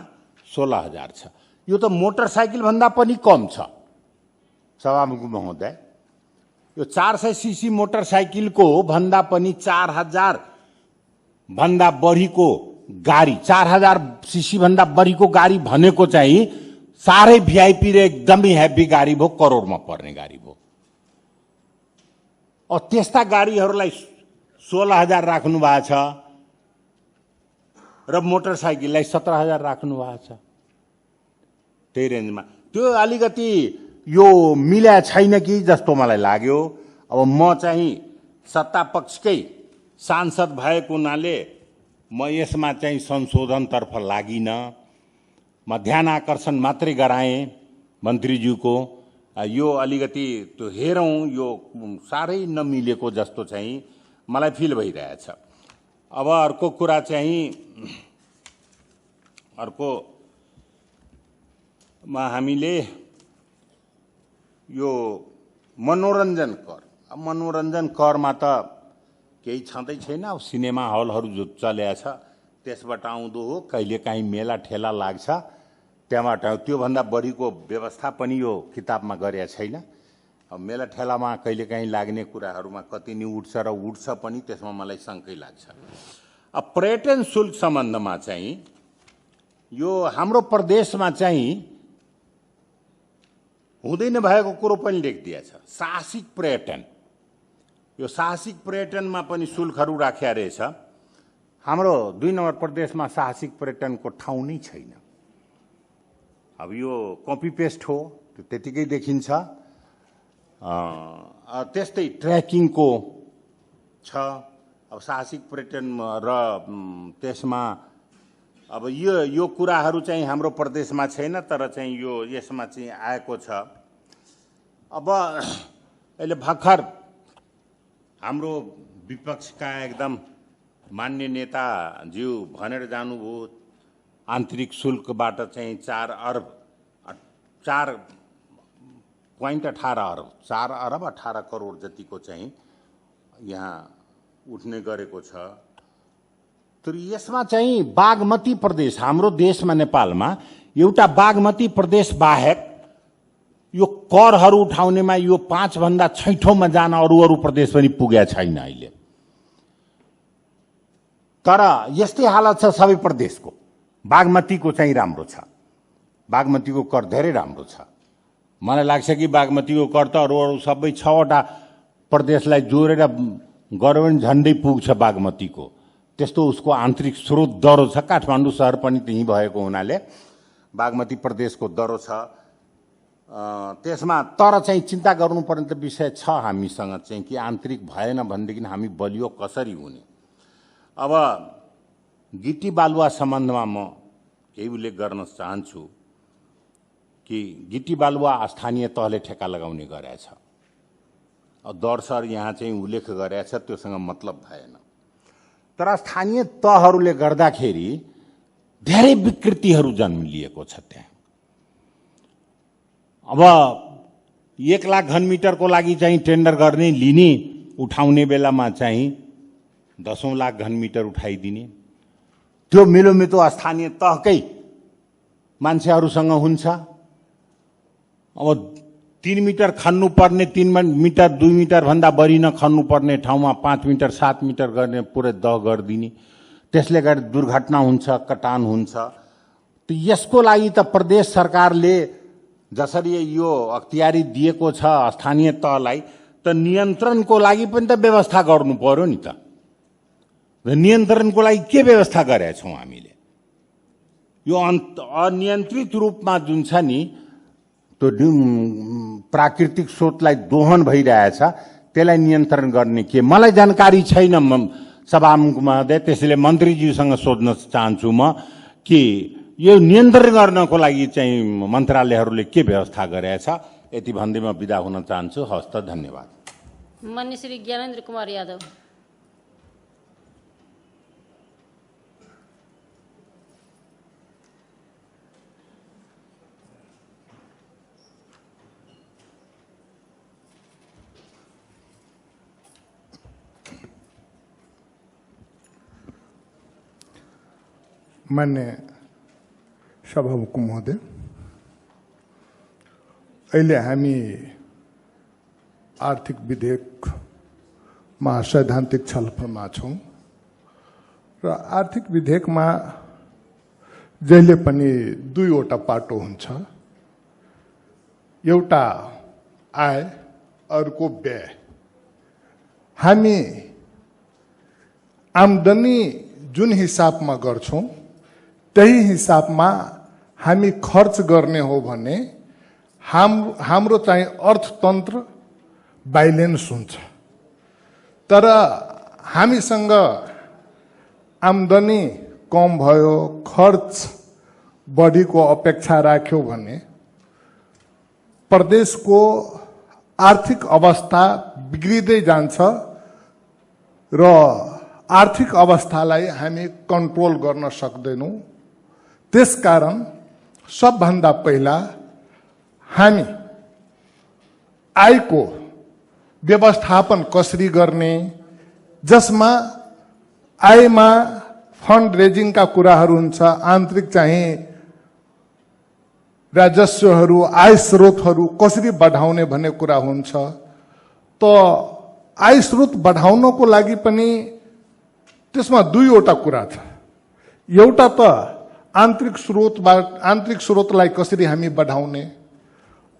16,000 छ। यो त मोटरसाइकल भन्दा पनि कम छ सभामुख महोदय। यो 400 सीसी मोटरसाइकलको भन्दा पनि 4000 भन्दा बढीको गाडी, 4000 सीसी भन्दा बढीको गाडी भनेको चाहिँ साह्रै भिआइपी र एकदमै हेभी गाडी भयो, करोडमा पर्ने गाडी भयो। त्यस्ता गाडीहरूलाई 16,000 राख्नु भएको छ र मोटरसाइकललाई 17,000 राख्नु भएको छ। त्यही रेन्जमा त्यो अलिकति यो मिल्या छैन कि जस्तो मलाई लाग्यो। अब म चाहिँ सत्ता पक्षकै सांसद भएको हुनाले म यसमा चाहिँ संशोधनतर्फ लागिन। म ध्यान आकर्षण मात्रै गराएँ मन्त्रीज्यूको। यो अलिकति त्यो हेरौँ, यो साह्रै नमिलेको जस्तो चाहिँ मलाई फिल भइरहेछ। अब अर्को कुरा चाहिँ अर्कोमा हामीले यो मनोरञ्जन कर, अब मनोरञ्जन करमा त केही छँदै छैन। अब सिनेमा हलहरू जो चलेको छ त्यसबाट आउँदो हो, कहिलेकाहीँ मेला ठेला लाग्छ त्यहाँबाट, त्योभन्दा बढीको व्यवस्था पनि यो किताबमा गरेका छैन। अब मेला ठेलामा कहिलेकाहीँ लाग्ने कुराहरूमा कति नि उठ्छ र उठ्छ पनि, त्यसमा मलाई शङ्कै लाग्छ। अब पर्यटन शुल्क सम्बन्धमा चाहिँ यो हाम्रो प्रदेशमा चाहिँ हुँदै नभएको कुरो पनि लेखिदिएछ। साहसिक पर्यटन, यो साहसिक पर्यटनमा पनि शुल्कहरू राख्या रहेछ। हाम्रो 2 नम्बर प्रदेशमा साहसिक पर्यटनको ठाउँ नै छैन। अब यो कपी पेस्ट हो, त्यो त्यतिकै देखिन्छ। त्यस्तै ट्रेकिङको छ। अब साहसिक पर्यटन र त्यसमा अब यो कुराहरू चाहिँ हाम्रो प्रदेशमा छैन, तर चाहिँ यो यसमा चाहिँ आएको छ। अब अहिले भर्खर हाम्रो विपक्षका एकदम मान्य नेताज्यू भनेर जानुभयो आन्तरिक शुल्कबाट चाहिँ 4 अरब 18 करोड जतिको चाहिँ यहाँ उठ्ने गरेको छ। तर यसमा चाहिँ बागमती प्रदेश, हाम्रो देशमा नेपालमा एउटा बागमती प्रदेश बाहेक यो करहरू उठाउनेमा यो 5 भन्दा छैठौँमा जान अरू प्रदेश पनि पुगेको छैन अहिले। तर यस्तै हालत छ सबै प्रदेशको। बागमतीको चाहिँ राम्रो छ, बागमतीको कर धेरै राम्रो छ। मलाई लाग्छ कि बागमतीको कर त अरू सबै 6वटा प्रदेशलाई जोडेर गऱ्यो भने झन्डै पुग्छ बागमतीको। त्यस्तो उसको आन्तरिक स्रोत दरो छ। काठमाडौँ शहर पनि त्यही भएको हुनाले बागमती प्रदेशको दरो छ त्यसमा। तर चाहिँ चिन्ता गर्नुपर्ने त विषय छ हामीसँग चाहिँ कि आन्तरिक भएन भनेदेखि हामी बलियो कसरी हुने। अब गिटी बालुवा सम्बन्धमा म केही उल्लेख गर्न चाहन्छु कि गिटी बालुवा स्थानीय तहले ठेक्का लगाउने गरेछ। अब दरसर यहाँ चाहिँ उल्लेख गरेछ, त्योसँग मतलब भएन। तर स्थानीय तहहरूले गर्दाखेरि धेरै विकृतिहरू जन्म लिएको छ त्यहाँ। अब 1 लाख घनमिटरको लागि चाहिँ टेन्डर गर्ने लिने उठाउने बेलामा चाहिँ 10 लाख घनमिटर उठाइदिने। त्यो मिलोमितो स्थानीय तहकै मान्छेहरूसँग हुन्छ। अब 3 मिटर खन्नु पर्ने 3 मिटर 2 मिटर भन्दा बढी नखन्नु पर्ने ठाउँमा 5 मिटर 7 मिटर गर्ने पुरै दह गरिदिने। त्यसले गर्दा दुर्घटना हुन्छ, कटान हुन्छ। त यसको लागि त प्रदेश सरकारले जसरी यो अख्तियारी दिएको छ स्थानीय तहलाई, त नियन्त्रणको लागि पनि त व्यवस्था गर्नु पर्यो नि त। नियन्त्रणको लागि के व्यवस्था गरेका छौँ हामीले? यो अनियन्त्रित रूपमा जुन छ नि त्यो प्राकृतिक स्रोतलाई दोहन भइरहेछ, त्यसलाई नियन्त्रण गर्ने के? मलाई जानकारी छैन सभामुख महोदय, त्यसैले मन्त्रीज्यूसँग सोध्न चाहन्छु म कि यो नियन्त्रण गर्नको लागि चाहिँ मन्त्रालयहरूले के व्यवस्था गरेछ? यति भन्दै म बिदा हुन चाहन्छु। हस्त धन्यवाद। माननीय श्री ज्ञानेन्द्र कुमार यादव। मान्य सभामुख महोदय, अहिले हामी आर्थिक विधेयकमा सैद्धान्तिक छलफलमा छौँ र आर्थिक विधेयकमा जहिले पनि 2वटा पाटो हुन्छ। एउटा आय, अर्को व्यय। हामी आम्दानी जुन हिसाबमा गर्छौँ त्यही हिसाबमा हामी खर्च गर्ने हो भने हाम्रो चाहिँ अर्थतन्त्र ब्यालेन्स हुन्छ। तर हामीसँग आम्दानी कम भयो, खर्च बढीको अपेक्षा राख्यो भने प्रदेशको आर्थिक अवस्था बिग्रिँदै जान्छ र आर्थिक अवस्थालाई हामी कन्ट्रोल गर्न सक्दैनौँ। त्यसकारण सबभन्दा पहिला हामी आयको व्यवस्थापन कसरी गर्ने, जसमा आयमा फन्ड रेजिङका कुराहरू हुन्छ, आन्तरिक चाहिँ राजस्वहरू, आय स्रोतहरू कसरी बढाउने भन्ने कुरा हुन्छ। त आय स्रोत बढाउनको लागि पनि त्यसमा दुईवटा कुरा छ। एउटा त आन्तरिक स्रोतलाई कसरी हामी बढाउने,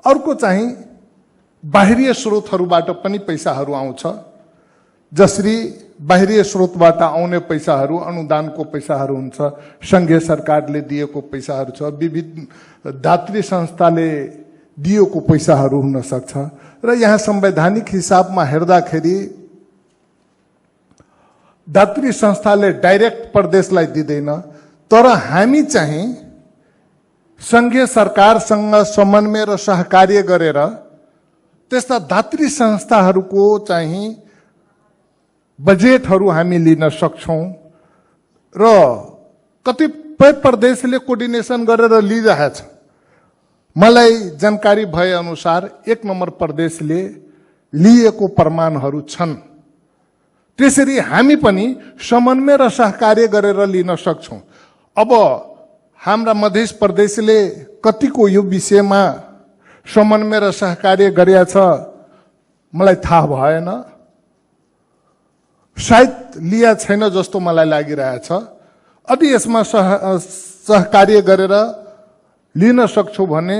अर्को चाहिँ बाहिरी स्रोतहरूबाट पनि पैसाहरू आउँछ। जसरी बाहिरी स्रोतबाट आउने पैसाहरू अनुदानको पैसाहरू हुन्छ, संघीय सरकारले दिएको पैसाहरू छ, विविध दात्री संस्थाले दिएको पैसाहरू हुन सक्छ। र यहाँ संवैधानिक हिसाबमा हेर्दाखेरि दात्री संस्थाले डाइरेक्ट प्रदेशलाई दिँदैन, तर हामी चाहिँ संघीय सरकारसँग समन्वय र सहकार्य गरेर त्यस्ता दात्री संस्थाहरूको चाहिँ बजेटहरू हामी लिन सक्छौँ। र कतिपय प्रदेशले कोर्डिनेसन गरेर लिइरहेछ। मलाई जानकारी भए अनुसार 1 नम्बर प्रदेशले लिएको प्रमाणहरू छन्। त्यसरी हामी पनि समन्वय र सहकार्य गरेर लिन सक्छौँ। अब हाम्रा मध्य प्रदेशले कतिको यो विषयमा समन्वय र सहकार्य गरेका छ मलाई थाहा भएन, सायद लिया छैन जस्तो मलाई लागिरहेछ। यदि यसमा सहकार्य गरेर लिन सक्छौँ भने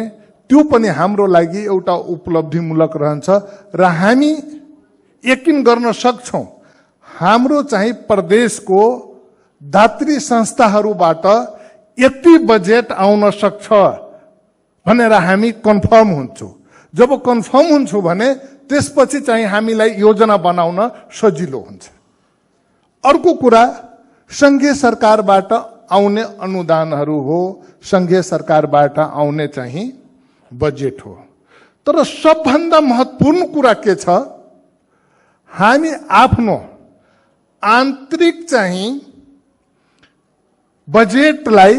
त्यो पनि हाम्रो लागि एउटा उपलब्धिमूलक रहन्छ र हामी यकिन गर्न सक्छौँ हाम्रो चाहिँ प्रदेशको दात्री संस्थाहरूबाट यति बजेट आउन सक्छ भनेर हामी कन्फर्म हुन्छौँ। जब कन्फर्म हुन्छौँ भने त्यसपछि चाहिँ हामीलाई योजना बनाउन सजिलो हुन्छ। अर्को कुरा संघीय सरकारबाट आउने अनुदानहरू हो, संघीय सरकारबाट आउने चाहिँ बजेट हो। तर सबभन्दा महत्त्वपूर्ण कुरा के छ, हामी आफ्नो आन्तरिक चाहिँ बजेटलाई,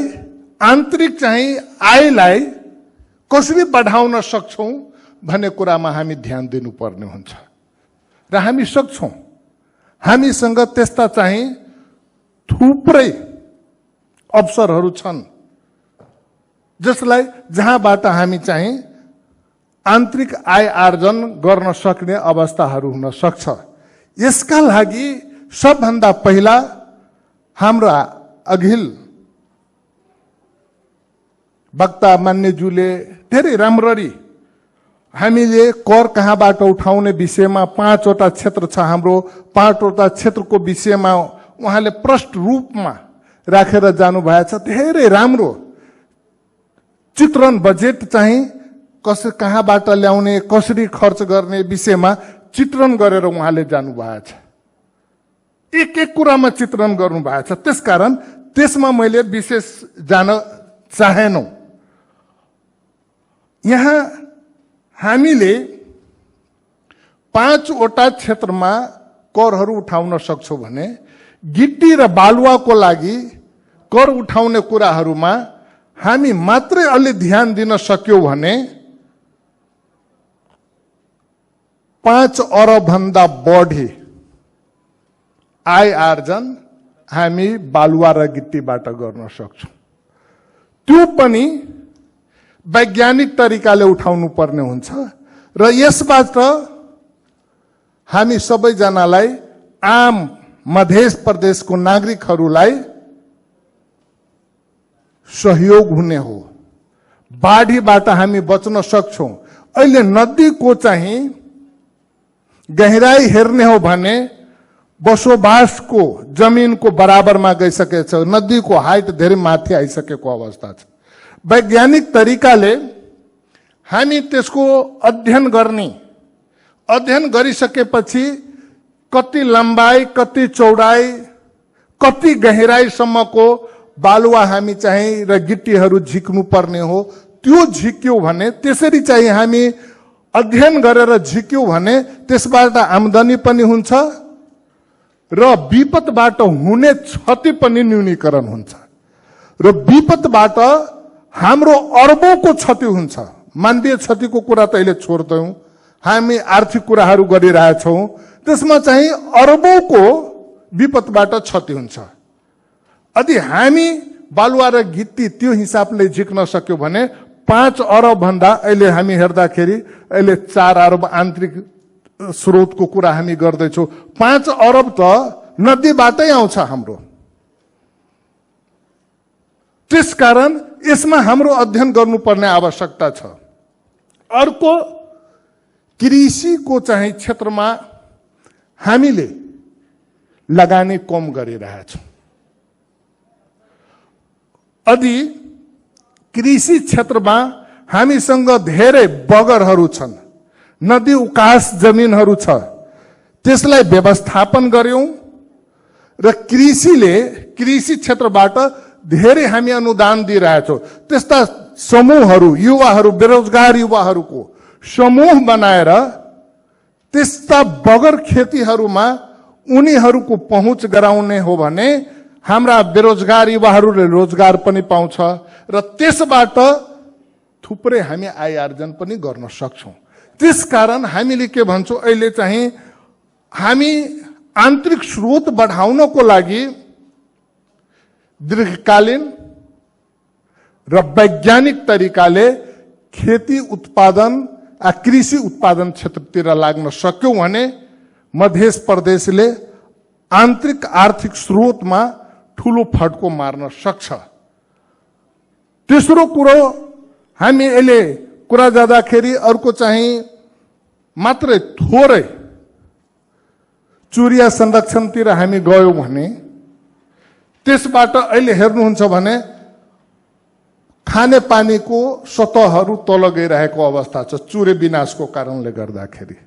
आन्तरिक चाहिँ आयलाई कसरी बढाउन सक्छौँ भन्ने कुरामा हामी ध्यान दिनुपर्ने हुन्छ। र हामी सक्छौँ। हामीसँग त्यस्ता चाहिँ थुप्रै अवसरहरू छन् जसलाई जहाँबाट हामी चाहिँ आन्तरिक आय आर्जन गर्न सक्ने अवस्थाहरू हुन सक्छ। यसका लागि सबभन्दा पहिला हाम्रा अघिल वक्ता मान्यज्यूले धेरै राम्ररी हामीले कर कहाँबाट उठाउने विषयमा 5 वटा क्षेत्र छ हाम्रो, 5 वटा क्षेत्रको विषयमा उहाँले प्रष्ट रूपमा राखेर जानुभएछ। धेरै राम्रो चित्रण बजेट चाहिँ कहाँबाट ल्याउने, कसरी खर्च गर्ने विषयमा चित्रण गरेर उहाँले जानुभएछ। एक एक कुरामा चित्रण गर्नुभएछ। त्यसकारण त्यसमा मैले विशेष जान चाहेनौँ। यहाँ हामीले 5 वटा क्षेत्रमा करहरू उठाउन सक्छौँ भने गिट्टी र बालुवाको लागि कर उठाउने कुराहरूमा हामी मात्रै अलि ध्यान दिन सक्यौँ भने 5 अरब भन्दा बढी आय आर्जन हामी बालुवा र गिट्टीबाट गर्न सक्छौँ। त्यो पनि वैज्ञानिक तरिकाले उठाउनु पर्ने हुन्छ र यसबाट हामी सबैजनालाई, आम मध्य प्रदेशको नागरिकहरूलाई सहयोग हुने हो। बाढीबाट हामी बच्न सक्छौँ। अहिले नदीको चाहिँ गहिराई हेर्ने हो भने बसोबासको जमिनको बराबरमा गइसकेको छ। नदीको हाइट धेरै माथि आइसकेको अवस्था छ। वैज्ञानिक तरिकाले हामी त्यसको अध्ययन गर्ने, अध्ययन गरिसकेपछि कति लम्बाई, कति चौडाई, कति गहिराईसम्मको बालुवा हामी चाहिँ र गिट्टीहरू झिक्नु पर्ने हो। त्यो झिक्यो भने, त्यसरी चाहिँ हामी अध्ययन गरेर झिक्यौँ भने त्यसबाट आम्दानी पनि हुन्छ र विपदबाट हुने क्षति पनि न्यूनीकरण हुन्छ र विपदबाट हाम्रो अरबौंको क्षति हुन्छ। मानवीय क्षतिको कुरा त अहिले छोड्दैनौं, हामी आर्थिक कुराहरू गरिरहेछौं, त्यसमा चाहिँ अरबौंको विपदबाट क्षति हुन्छ। यदि हामी बालुवा र गिट्टी त्यो हिसाबले झिक्न सक्यो भने 5 अरब भन्दा अहिले हामी हेर्दाखेरि अहिले 4 अरब आन्तरिक स्रोतको कुरा हामी गर्दैछौँ। 5 अरब त नदीबाटै आउँछ हाम्रो। त्यसकारण यसमा हाम्रो अध्ययन गर्नुपर्ने आवश्यकता छ। अर्को कृषिको चाहिँ क्षेत्रमा हामीले लगानी कम गरिरहेछौँ। यदि कृषि क्षेत्रमा हामीसँग धेरै बगरहरू छन्, नदी उकास जमिनहरू छ, त्यसलाई व्यवस्थापन गर्यौं र कृषि क्षेत्रबाट धेरै हामी अनुदान दिइरहेछौँ। त्यस्ता समूहहरू, युवाहरू, बेरोजगार युवाहरूको समूह बनाएर त्यस्ता बगर खेतीहरूमा उनीहरूको पहुँच गराउने हो भने हाम्रा बेरोजगार युवाहरूले रोजगार पनि पाउँछ र त्यसबाट थुप्रै हामी आय आर्जन पनि गर्न सक्छौं। त्यसकारण हामीले के भन्छौं, अहिले चाहिँ हामी आन्तरिक स्रोत बढाउनको लागि दीर्घकालीन र वैज्ञानिक तरिकाले खेती उत्पादन कृषि उत्पादन क्षेत्रतिर लाग्न सक्यौं भने मध्य प्रदेशले आन्तरिक आर्थिक स्रोतमा ठूलो फड्को मार्न सक्छ। तेस्रो कुरो हामी अहिले कुरा जाँदाखेरि अर्को चाहिँ मात्रै थोरै चुरिया संरक्षणतिर हामी गयौं भने त्यसबाट अहिले हेर्नुहुन्छ भने खाने पानीको सतहहरू तल गइरहेको अवस्था छ चुरे विनाशको कारणले गर्दाखेरि।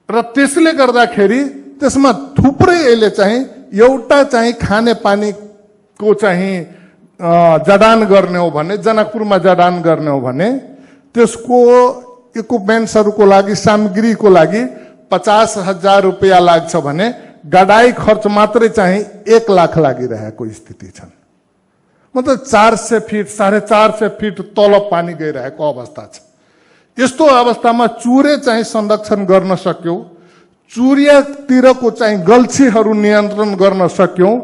र त्यसले गर्दाखेरि त्यसमा थुप्रै अहिले चाहिँ एउटा चाहिँ खाने पानीको चाहिँ जडान गर्ने हो भने जनकपुरमा जडान गर्ने हो भने त्यसको इक्विपमेन्ट्सहरूको लागि सामग्रीको लागि 50,000 रुपैयाँ लाग्छ भने गडाई खर्च मात्रै चाहिँ 1 लाख लागिरहेको स्थिति छ। मतलब 400 फिट 450 फिट तल पानी गइरहेको अवस्था छ। यस्तो अवस्थामा चुरे चाहिँ संरक्षण गर्न सक्यौं, चुरियातिरको चाहिँ गल्छीहरू नियन्त्रण गर्न सक्यौं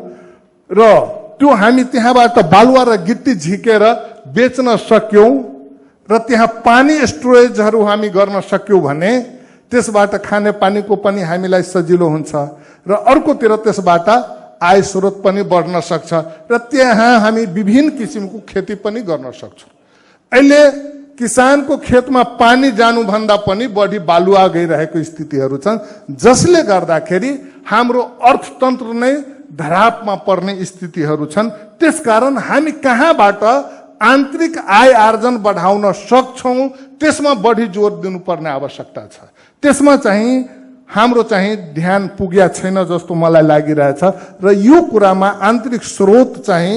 र त्यो हामी त्यहाँबाट बालुवा र गिट्टी झिकेर बेच्न सक्यौं र त्यहाँ पानी स्टोरेजहरू हामी गर्न सक्यौं भने त्यसबाट खाने पानीको पनि हामीलाई सजिलो हुन्छ र अर्कोतिर त्यसबाट आय स्रोत पनि बढ्न सक्छ र त्यहाँ हामी विभिन्न किसिमको खेती पनि गर्न सक्छौं। अहिले किसानको खेतमा पानी जानुभन्दा पनि बढी बालुवा गइरहेको स्थितिहरू छन्, जसले गर्दाखेरि हाम्रो अर्थतन्त्र नै धरापमा पर्ने स्थितिहरू छन्। त्यसकारण हामी कहाँबाट आन्तरिक आय आर्जन बढाउन सक्छौं त्यसमा बढी जोड दिनुपर्ने आवश्यकता छ। त्यसमा चाहिँ हाम्रो चाहिँ ध्यान पुग्या छैन जस्तो मलाई लागिरहेछ र यो कुरामा आन्तरिक स्रोत चाहिँ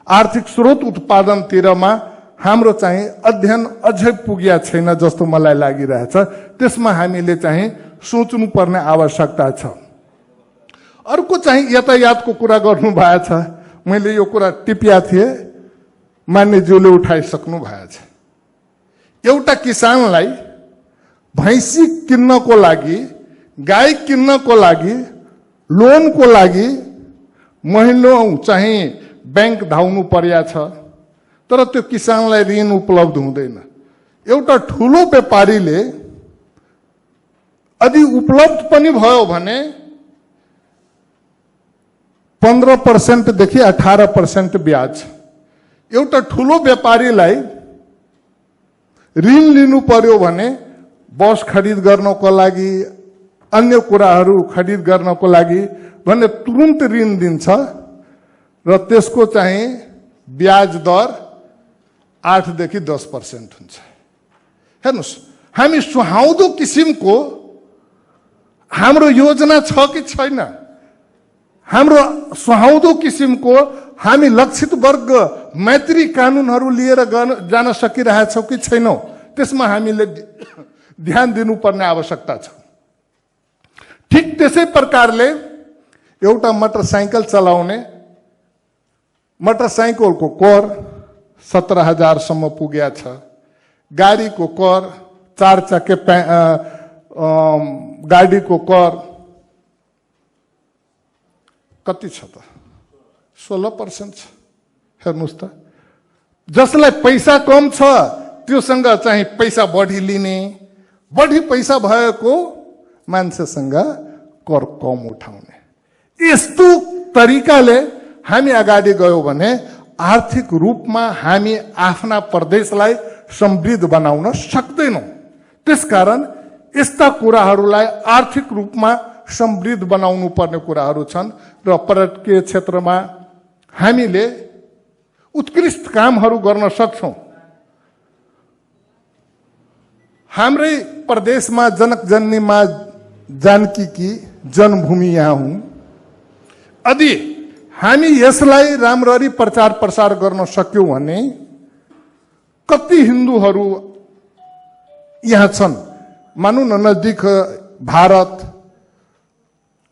आर्थिक स्रोत उत्पादनतिरमा हाम्रो चाहिँ अध्ययन अझै पुग्या छैन जस्तो मलाई लागिरहेछ। त्यसमा हामीले चाहिँ सोच्नु पर्ने आवश्यकता छ। अर्को चाहिँ यातायातको कुरा गर्नु भएछ, मैले यो कुरा टिपिया थिए, मान्यज्यूले उठाइसक्नु भएछ। एउटा किसानलाई भैँसी किन्नको लागि, गाई किन्नको लागि, लोनको लागि महिनौं चाहिँ बैंक धाउनु पर्या छ, तर त्यो किसानलाई ऋण उपलब्ध हुँदैन। एउटा ठूलो व्यापारीले यदि उपलब्ध पनि भयो भने 15% देखि 18% ब्याज। एउटा ठूलो व्यापारीलाई ऋण लिनु पर्यो भने बस खरिद गर्नको लागि, अन्य कुराहरू खरिद गर्नको लागि भने तुरुन्त ऋण दिन्छ र त्यसको चाहिँ ब्याज दर 8 देखि 10% हुन्छ। हेर्नुस्, हामी सुहाउँदो किसिमको हाम्रो योजना छ कि छैन? हाम्रो सुहाउँदो किसिमको हामी लक्षित वर्ग मैत्री कानुनहरू लिएर जान सकिरहेछौँ कि छैनौं? त्यसमा हामीले ध्यान दिनुपर्ने आवश्यकता छ। त्यसै प्रकारले एउटा मोटरसाइकल चलाउने मोटरसाइकलको कर 17,000 सम्म पुगेको छ। गाडीको कर 4 चक्के गाडीको कर कति छ त? 16% छ। हेर्नुस् त, जसलाई पैसा कम छ त्योसँग चाहिँ पैसा बढी लिने, बढी पैसा भएको मान्छेसँग कर कम उठाउने, यस्तो तरिकाले हामी अगाडि गयौं भने आर्थिक रूपमा हामी आफ्ना प्रदेशलाई समृद्ध बनाउन सक्दैनौं। त्यसकारण यस्ता कुराहरूलाई आर्थिक रूपमा समृद्ध बनाउनु पर्ने कुराहरू छन् र पर्यटकीय क्षेत्रमा हामीले उत्कृष्ट कामहरू गर्न सक्छौं। हाम्रै प्रदेशमा जनक जननीमा जानकी की जन्मभूमि यहाँ हुन्। यदि हामी यसलाई राम्ररी प्रचार प्रसार गर्न सक्यौं भने कति हिन्दूहरू यहाँ छन्, मानौ न नजिक भारत,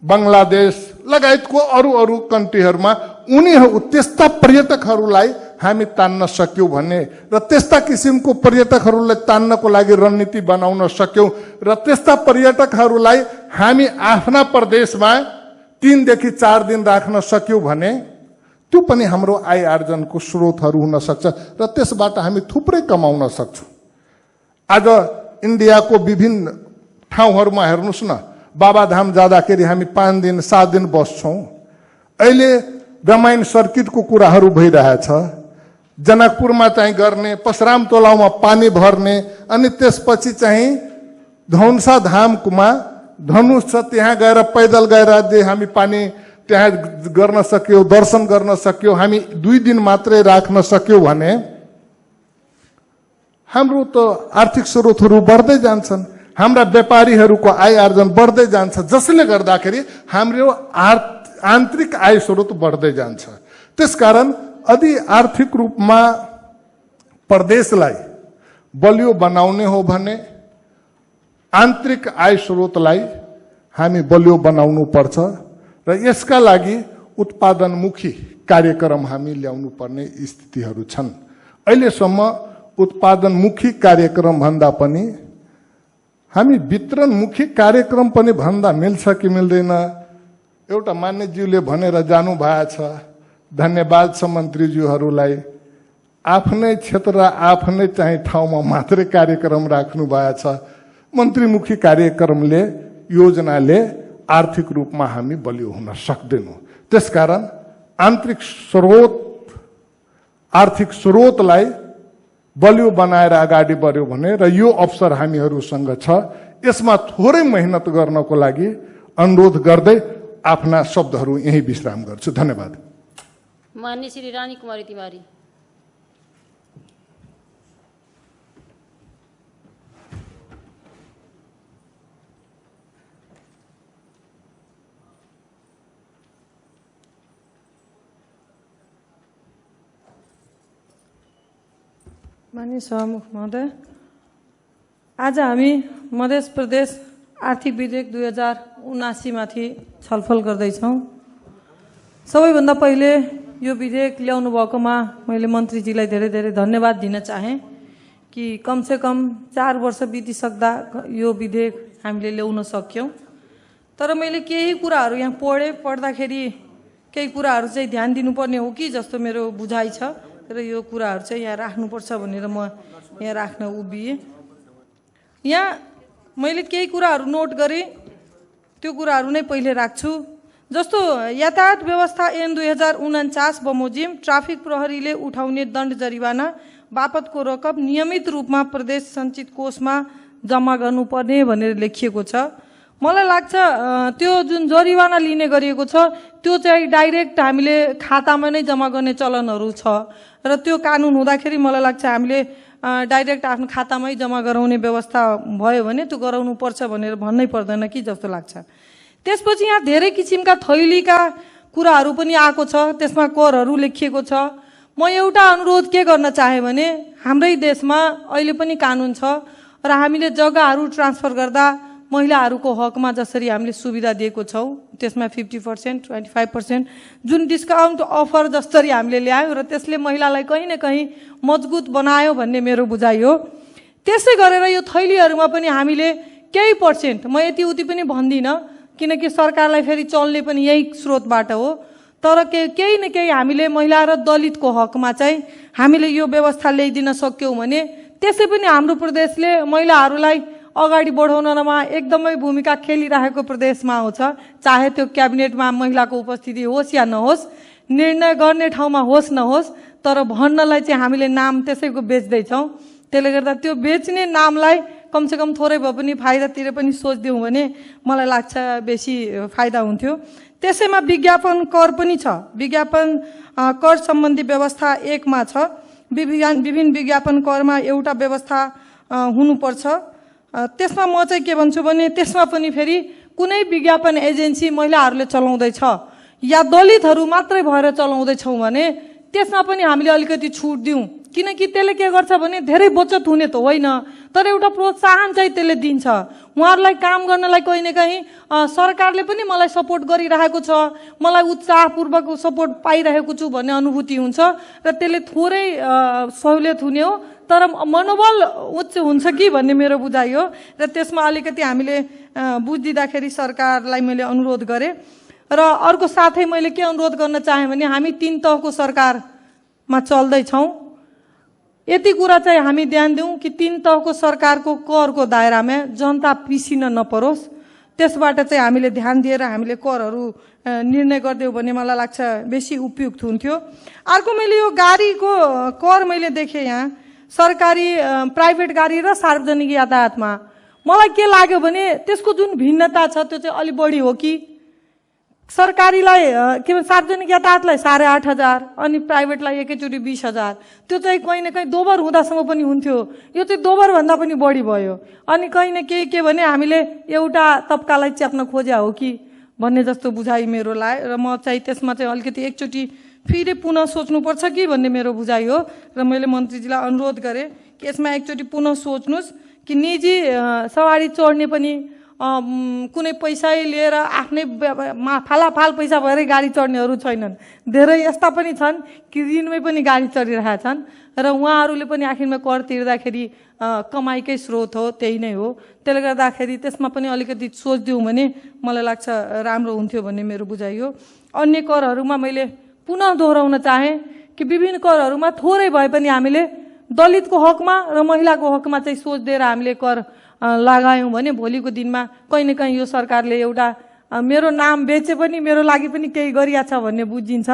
बंगलादेश लगायतको अरू कन्ट्रीहरूमा, उनीहरू त्यस्ता पर्यटकहरूलाई हामी तान्न सक्यौं भने र त्यस्ता किसिमको पर्यटकहरूलाई तान्नको लागि रणनीति बनाउन सक्यौं र त्यस्ता पर्यटकहरूलाई हामी आफ्ना प्रदेशमा 3 देखि 4 दिन राख्न सक्यौं भने त्यो पनि हाम्रो आय आर्जनको स्रोतहरू हुन सक्छ र त्यसबाट हामी थुप्रै कमाउन सक्छौं। आज इन्डियाको विभिन्न ठाउँहरूमा हेर्नुस् न, बाबाधाम जाँदाखेरि हामी 5 दिन 7 दिन बस्छौं। अहिले रामायण सर्किटको कुराहरू भइरहेछ। जनकपुरमा चाहिँ गर्ने, परशुराम तोलाउमा पानी भर्ने, अनि त्यसपछि चाहिँ धौन्सा धाममा धनुष छ, त्यहाँ गएर पैदल गएर हामी पानी त्यहाँ गर्न सक्यौं, दर्शन गर्न सक्यौं, हामी 2 दिन मात्रै राख्न सक्यौं भने हाम्रो त आर्थिक स्रोतहरू बढ्दै जान्छन्, हाम्रा व्यापारीहरूको आय आर्जन बढ्दै जान्छ, जसले गर्दाखेरि हाम्रो आन्तरिक आय स्रोत बढ्दै जान्छ। त्यसकारण यदि आर्थिक रूपमा प्रदेशलाई बलियो बनाउने हो भने आन्तरिक आय स्रोतलाई हामी बलियो बनाउनु पर्छ र यसका लागि उत्पादनमुखी कार्यक्रम हामी ल्याउनु पर्ने स्थितिहरू छन्। अहिलेसम्म उत्पादनमुखी कार्यक्रम भन्दा पनि हामी वितरणमुखी कार्यक्रम पनि भन्दा मिल्छ कि मिल्दैन? एउटा मान्यज्यूले भनेर जानु भएको छ, धन्यवाद छ मन्त्रीज्यूहरूलाई, आफ्नै क्षेत्र आफ्नै चाहिँ ठाउँमा मात्रै कार्यक्रम राख्नु भएको छ। मन्त्रीमुखी कार्यक्रमले, योजनाले आर्थिक रूपमा हामी बलियो हुन सक्दैनौं। त्यसकारण आर्थिक स्रोतलाई बलियो बनाएर अगाडि बढ्यो भने र यो अवसर हामीहरूसँग छ, यसमा थोरै मेहनत गर्नको लागि अनुरोध गर्दै आफ्ना शब्दहरू यही विश्राम गर्छु। धन्यवाद। माननीय श्री रानी कुमारी तिवारी। माननीय सभामुख महोदय, आज हामी मध्य प्रदेश आर्थिक विधेयक 2079 माथि छलफल गर्दैछौँ। सबैभन्दा पहिले यो विधेयक ल्याउनु भएकोमा मैले मन्त्रीजीलाई धेरै धेरै धन्यवाद दिन चाहेँ कि कमसेकम 4 वर्ष बितिसक्दा यो विधेयक हामीले ल्याउन सक्यौँ। तर मैले केही कुराहरू यहाँ पढ्दाखेरि केही कुराहरू चाहिँ ध्यान दिनुपर्ने हो कि जस्तो मेरो बुझाइ छ र यो कुराहरू चाहिँ यहाँ राख्नुपर्छ भनेर म यहाँ राख्न उभिएँ। यहाँ मैले केही कुराहरू नोट गरेँ, त्यो कुराहरू नै पहिले राख्छु। जस्तो यातायात व्यवस्था ऐन 2049 बमोजिम ट्राफिक प्रहरीले उठाउने दण्ड जरिवाना बापतको रकम नियमित रूपमा प्रदेश सञ्चित कोषमा जम्मा गर्नुपर्ने भनेर लेखिएको छ। मलाई लाग्छ त्यो जुन जरिवाना लिने गरिएको छ त्यो चाहिँ डाइरेक्ट हामीले खातामा नै जम्मा गर्ने चलनहरू छ र त्यो कानुन हुँदाखेरि मलाई लाग्छ हामीले डाइरेक्ट आफ्नो खातामै जम्मा गराउने व्यवस्था भयो भने त्यो गराउनु पर्छ भनेर भन्नै पर्दैन कि जस्तो लाग्छ। त्यसपछि यहाँ धेरै किसिमका थैलीका कुराहरू पनि आएको छ, त्यसमा करहरू लेखिएको छ। म एउटा अनुरोध के गर्न चाहे भने हाम्रै देशमा अहिले पनि कानुन छ र हामीले जग्गाहरू ट्रान्सफर गर्दा महिलाहरूको हकमा जसरी हामीले सुविधा दिएको छौँ त्यसमा 50%, 25% जुन डिस्काउन्ट अफर जसरी हामीले ल्यायौँ र त्यसले महिलालाई कहीँ न कहीँ मजबुत बनायो भन्ने मेरो बुझाइ हो। त्यसै गरेर यो थैलीहरूमा पनि हामीले केही पर्सेन्ट, म यति उति पनि भन्दिनँ किनकि सरकारलाई फेरि चल्ने पनि यही स्रोतबाट हो, तर केही न केही हामीले महिला र दलितको हकमा चाहिँ हामीले यो व्यवस्था ल्याइदिन सक्यौँ भने त्यसै पनि हाम्रो प्रदेशले महिलाहरूलाई अगाडि बढाउनमा एकदमै भूमिका खेलिरहेको प्रदेशमा आउँछ। चाहे त्यो क्याबिनेटमा महिलाको उपस्थिति होस् या नहोस्, निर्णय गर्ने ठाउँमा होस् नहोस्, तर भन्नलाई चाहिँ हामीले नाम त्यसैको बेच्दैछौँ। त्यसले गर्दा त्यो बेच्ने नामलाई कमसेकम थोरै भए पनि फाइदातिर पनि सोचिदिउँ भने मलाई लाग्छ बेसी फाइदा हुन्थ्यो। त्यसैमा विज्ञापन कर पनि छ। विज्ञापन कर सम्बन्धी व्यवस्था 1 मा छ। विभिन्न विज्ञापन करमा एउटा व्यवस्था हुनुपर्छ। त्यसमा म चाहिँ के भन्छु भने त्यसमा पनि फेरि कुनै विज्ञापन एजेन्सी महिलाहरूले चलाउँदैछ या दलितहरू मात्रै भएर चलाउँदैछौँ भने त्यसमा पनि हामीले अलिकति छुट दिउँ, किनकि त्यसले के गर्छ भने धेरै बचत हुने त होइन, तर एउटा प्रोत्साहन चाहिँ त्यसले दिन्छ। उहाँहरूलाई काम गर्नलाई कहीँ न कहीँ सरकारले पनि मलाई सपोर्ट गरिरहेको छ, मलाई उत्साहपूर्वक सपोर्ट पाइरहेको छु भन्ने अनुभूति हुन्छ र त्यसले थोरै सहुलियत हुने हो, तर मनोबल उच्च हुन्छ कि भन्ने मेरो बुझाइ हो। र त्यसमा अलिकति हामीले बुझिदिँदाखेरि सरकारलाई मैले अनुरोध गरेँ। र अर्को साथै मैले के अनुरोध गर्न चाहेँ भने हामी 3 तहको सरकारमा चल्दैछौँ। यति कुरा चाहिँ हामी ध्यान दिउँ कि 3 तहको सरकारको करको दायरामा जनता पिसिन नपरोस्। त्यसबाट चाहिँ हामीले ध्यान दिएर हामीले करहरू निर्णय गरिदियौँ भने मलाई लाग्छ बेसी उपयुक्त हुन्थ्यो। अर्को मैले यो गाडीको कर मैले देखेँ यहाँ सरकारी प्राइभेट गाडी र सार्वजनिक यातायातमा। मलाई के लाग्यो भने त्यसको जुन भिन्नता छ त्यो चाहिँ अलि बढी हो कि सरकारीलाई के भन्छ सार्वजनिक यातायातलाई 8,500 अनि प्राइभेटलाई एकैचोटि 20,000। त्यो चाहिँ कहीँ न कहीँ दोबर हुँदासम्म पनि हुन्थ्यो, यो चाहिँ दोबर भन्दा पनि बढी भयो। अनि कहीँ न केही के भने हामीले एउटा तबकालाई च्याप्न खोज्या हो कि भन्ने जस्तो बुझाइ मेरो लाग्यो। र म चाहिँ त्यसमा चाहिँ अलिकति एकचोटि फेरि पुनः सोच्नुपर्छ कि भन्ने मेरो बुझाइ हो। र मैले मन्त्रीजीलाई अनुरोध गरेँ कि यसमा एकचोटि पुनः सोच्नुहोस् कि निजी सवारी चढ्ने पनि कुनै पैसा लिएर आफ्नै फालाफाल पैसा भएरै गाडी चढ्नेहरू छैनन्। धेरै यस्ता पनि छन् कि ऋणमै पनि गाडी चढिरहेका छन् र उहाँहरूले पनि आखिरमा कर तिर्दाखेरि कमाइकै स्रोत हो, त्यही नै हो। त्यसले गर्दाखेरि त्यसमा पनि अलिकति सोचिदिउँ भने मलाई लाग्छ राम्रो हुन्थ्यो भन्ने मेरो बुझाइ हो। अन्य करहरूमा मैले पुनः दोहोऱ्याउन चाहेँ कि विभिन्न करहरूमा थोरै भए पनि हामीले दलितको हकमा र महिलाको हकमा चाहिँ सोच दिएर हामीले कर लगायौँ भने भोलिको दिनमा कहीँ न कहीँ यो सरकारले एउटा मेरो नाम बेचे पनि मेरो लागि पनि केही गरिया छ भन्ने बुझिन्छ।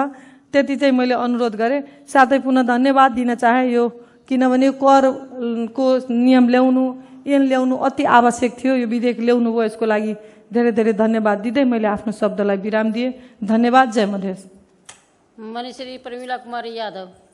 त्यति चाहिँ मैले अनुरोध गरेँ। साथै पुनः धन्यवाद दिन चाहे यो किनभने करको नियम ल्याउनु अति आवश्यक थियो। यो विधेयक ल्याउनु भयो, यसको लागि धेरै धेरै धन्यवाद दिँदै मैले आफ्नो शब्दलाई विराम दिएँ। धन्यवाद। जय मधेस। मनीश्री प्रमिला कुमारी यादव।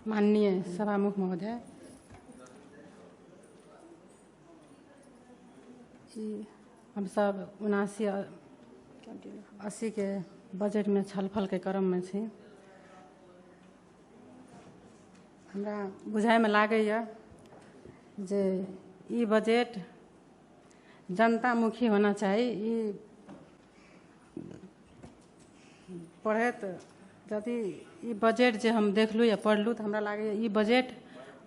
माननीय सभामुख महोदय, हम सब 79-80 के बजट में छलफल के क्रम में छी। हमरा बुझाइ में लागैए जे ई बजट जनतामुखी होना चाही। ई पढ़ैत यदि ई बजट जे हम देखलू या पढ़लू तो हमरा लागे ई बजट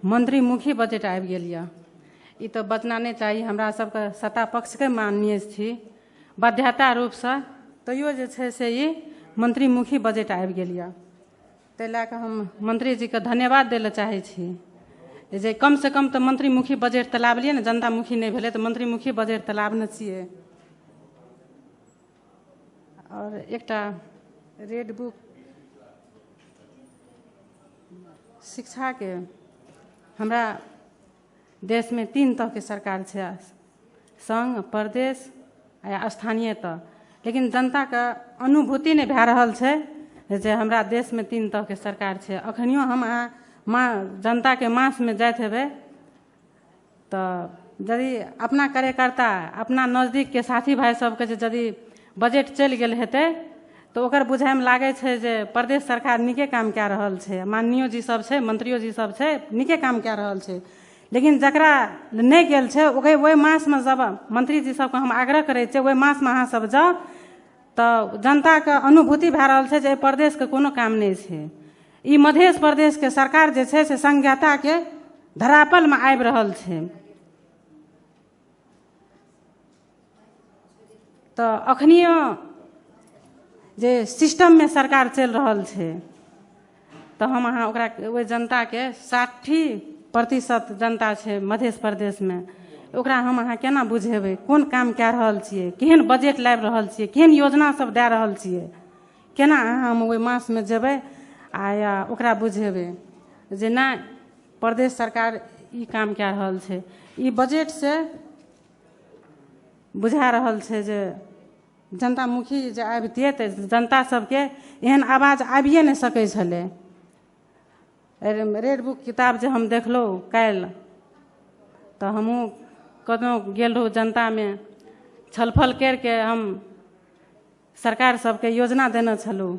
मंत्रीमुखी बजट आबि गेल यऽ। ई तो बचना नहीं चाहिए। हमरा सबके सत्ता पक्ष के माननीय छी बाध्यता रूप से, तैयो जे छै से ई मंत्रीमुखी बजट आबि गेल यऽ। ताहि लए कऽ हम मंत्री जी के धन्यवाद दै चाहे छी जे कम से कम तो मंत्रीमुखी बजट तऽ लाबलियै ने, जनतामुखी नहीं भेलै तो मंत्रीमुखी बजट तऽ लाबने छियै। और एकटा रेड बुक शिक्षा के हमरा देश में 3 तरह के सरकार है, संघ, प्रदेश या स्थानीय तह। लेकिन जनता का अनुभूति नहीं भै रहल है जे हमरा देश में 3 तरह के सरकार है। अखनियो हम जनता के मास में जाते हेबै तो यदि अपना कार्यकर्ता अपना नजदीक के साथी भाई सबके यदि बजट चलि गेल हेतै तो ओकर बुझाइमे लागै छै जे प्रदेश सरकार नीके काम कए रहल छै, माननीयो जी सब छै, मंत्रियो जी सब छै, नीके काम कए रहल छै। लेकिन जकरा नहीं गेल छै ओहि मासमे जब मंत्री जी सबके हम आग्रह करै छियै ओहि मासमे अहाँ सब जाउ तो जनताके अनुभूति भए रहल छै जे प्रदेशके कोनो काम नहीं छै। ई मध्य प्रदेश के सरकार जे छै से संज्ञाता के धरातल में आबि रहल छै। तो अखनियो जे सिस्टम में सरकार चल रहल छै तो हम अहाँ ओकरा ओहि जनता के 60% जनता छै मध्य प्रदेश में, ओकरा हम अहाँ केना बुझेबै कोन काम कए रहल छियै, केहन बजट लाबि रहल छियै, केहन योजना सब दए रहल छियै, केना अहाँ हम ओहि मास में जेबै आ ओकरा बुझेबै जे नहि प्रदेश सरकार ई काम कए रहल छै। ई बजट से बुझा रहल छै जे जनता मुखी जे आबितियै तऽ जनता सबके एहन आवाज आबिए नहीं सकै छलै। रेड बुक किताब जे हम देखलहुँ काल्हि तो हमहूँ कतहु गेल रहौं जनता में छलफल करके हम सरकार सबके योजना देने छलहुँ।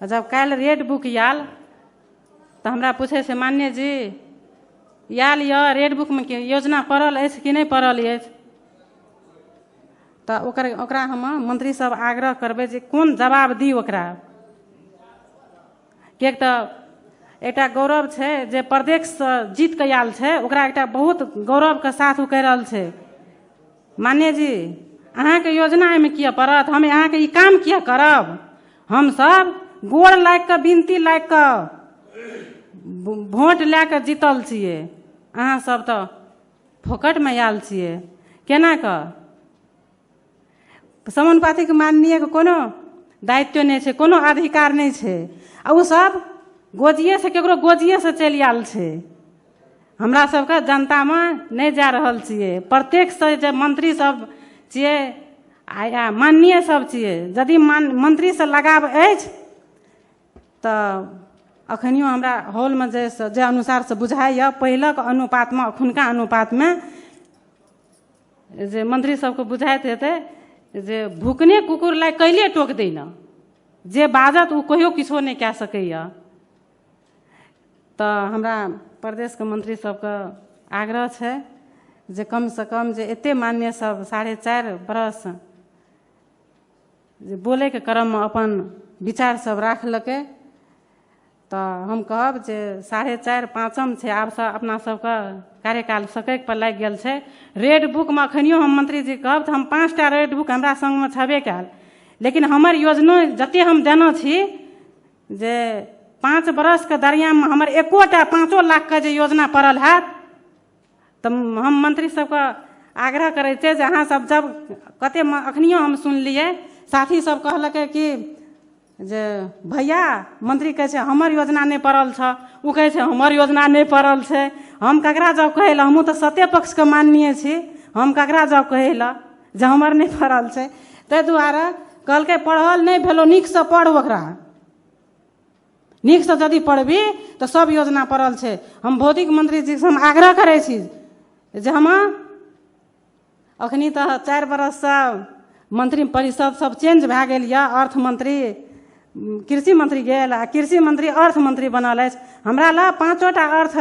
जब काल्हि रेड बुक आयल तो हमरा पूछे से मान्य जी आयल यऽ रेड बुक में योजना पड़ल अछि कि नहीं पड़ल अछि, तो ओकरा हम मंत्री सब आग्रह करबै जे कोन जवाब दी ओकरा। किएक तो एकटा गौरव छै जे प्रदेश से जीत के आयल छै ओकरा एकटा बहुत गौरव के साथ ओ कह रहल छै मान्य जी अहाँ के योजना में किया पड़त, हम अहाँ के ई काम किया करब, हम सब गोड़ लागि के विनती लागि के वोट लए के जीतल छियै, अहाँ सब तो फोकट में आयल छियै। केना कऽ समानुपातिक के माननीय के कोनो दायित्व नहीं छै, कोनो अधिकार नहीं छै, आ उ सब गोजिये से केकरो गोजिये से चलि आयल छै। हमरा सबके जनता में नहीं जा रहल छियै, प्रत्येक से जे मंत्री सब छियै आ माननीय सब छियै, यदि मंत्री से लगाव अछि तऽ अखनियो हमरा हॉल में जे अनुसार से बुझाइए पहले के अनुपात में अखुनका अनुपात में जे मंत्री सबके बुझाइत हेतै जे भूकने कुकुर लाइ कैले टोक दै न, जे बाजत ओ कहियो किछो नहीं कए सकैया। तो हमरा प्रदेश के मंत्री सबके आग्रह छै जे कम से कम जे एते मान्य सब 4.5 बरस जे बोले के क्रम में अपन विचार सब राखलकै तो हम कहब जे 4.5-5 छै, आब से अपना सबके कार्यकाल सकैक पर लागि गेल छै। रेड बुक में अखनियो हम मंत्री जी कहब तो हम 5टा रेड बुक हमरा संग में छबे कैल, लेकिन हमर योजना जते हम देने छी जे 5 बरस के दरिया में हमर एकोटा 5 लाख के जे योजना पड़ल है तो हम मंत्री सबके आग्रह करे छै जे अहाँ सब जब कते अखनियो हम सुनलिए साथी सब कहलकै कि जे भैया मंत्री कहे छै हमर योजना नहीं पड़ल छ, उ कहे छै हमर योजना नहीं पड़ल छै। हम ककरा जाओ कहे ला, हमहूँ तो सत्य पक्ष के माननीय छी, हम ककरा जाओ कहे ला जे हमर नहीं पड़ल छै। ताहि दुआरे कहलकै पढ़ल नहीं भेलो नीक से पढ़, ओकरा नीक से यदि पढ़बी तो सब योजना पड़ल छै। हम भौतिक मंत्री जी से हम आग्रह करे छी जे हम अखनी तो 4 बरस से मंत्री परिषद सब चेंज भए गेल यऽ, अर्थ मंत्री कृषि मंत्री गेल आ कृषि मंत्री अर्थ मंत्री बनल अछि। हमरा ला 5टा अर्थ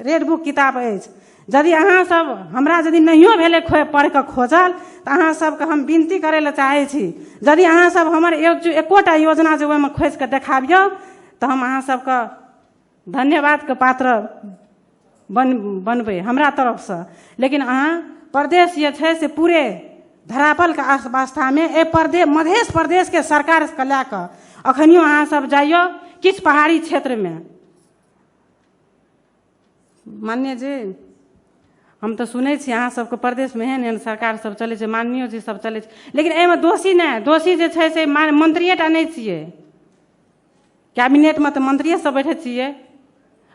रेड बुक किताब अछि, यदि अहाँ सब हमरा यदि नहियो भेले पढ़ के खोजल तो अहाँ सबके हम विनती करे ला चाहे छी यदि अहाँ सब हमर एकोटा योजना जे ओहिमे खोज के देखाबियो तो हम अहाँ सबके धन्यवाद के पात्र बनबै हमरा तरफ से। लेकिन अहाँ प्रदेश ये छै से पूरे धरापल के अवस्था में मध्य प्रदेश के सरकार के लए कऽ अखनियो अहाँ सब जाइयो किछ पहाड़ी क्षेत्र में। मान्य जी हम तो सुनै छी अहाँ सबके प्रदेश में एहन एहन सरकार सब चलै छै, माननीय जी सब चलै छै, लेकिन एहिमे दोषी नहीं, दोषी जे छै से मंत्रिये टा नहीं छियै, कैबिनेट में तो मंत्रिये सब बैठे छियै।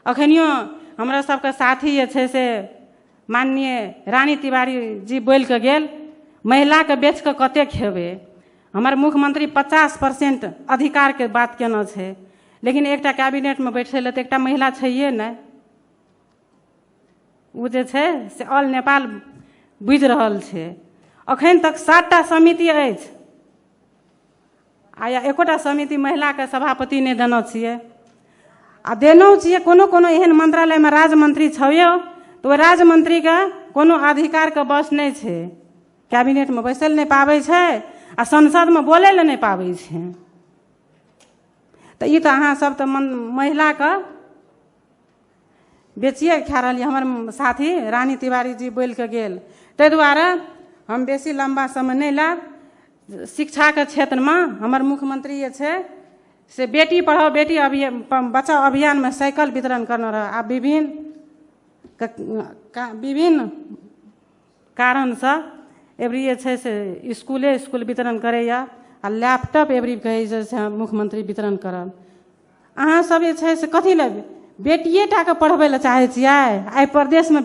अखनियो हमरा सबके साथी जे छै से माननीय रानी तिवारी जी बोल के गेल महिला के बेच के कते खेबै। हमर मुख्यमंत्री 50% अधिकार के बात केना छै, लेकिन एकटा कैबिनेट में बैठे ले तो एकटा महिला छैहे नहीं। ओ जे छै से ऑल नेपाल बुझि रहल छै। अखन तक 7टा समिति अछि आ या एकोटा समिति महिलाके सभापति नहि देने छियै। आ देनौ छियै कोनो कोनो एहन मंत्रालयमे राज्य मंत्री छयौ तऽ ओहि राज्य मंत्रीके कोनो अधिकारके बस नहि छै, कैबिनेटमे बैसल नहि पाबै छै आ संसदमे बोलै लए नहि पाबै छै। तऽ ई तऽ अहाँ सब तऽ महिलाके बेचिए खा रहलियै। हमर साथी रानी तिवारी जी बोलि कऽ गेल, ताहि दुआरे हम बेसी लम्बा समय नहि लायब। शिक्षाके क्षेत्रमे हमर मुख्यमंत्री जे छै से बेटी पढ़ाओ बेटी बचाओ अभियानमे साइकिल वितरण करने रह। आ विभिन्न कारणसँ एवरी जे छै से स्कूल वितरण करैया आ लैपटॉप एवरी कहै छै मुख्यमंत्री वितरण करब। अहाँ सब जे छै से कथी लए बेटिए टाके पढ़बै लए चाहै छियै? आइ प्रदेशमे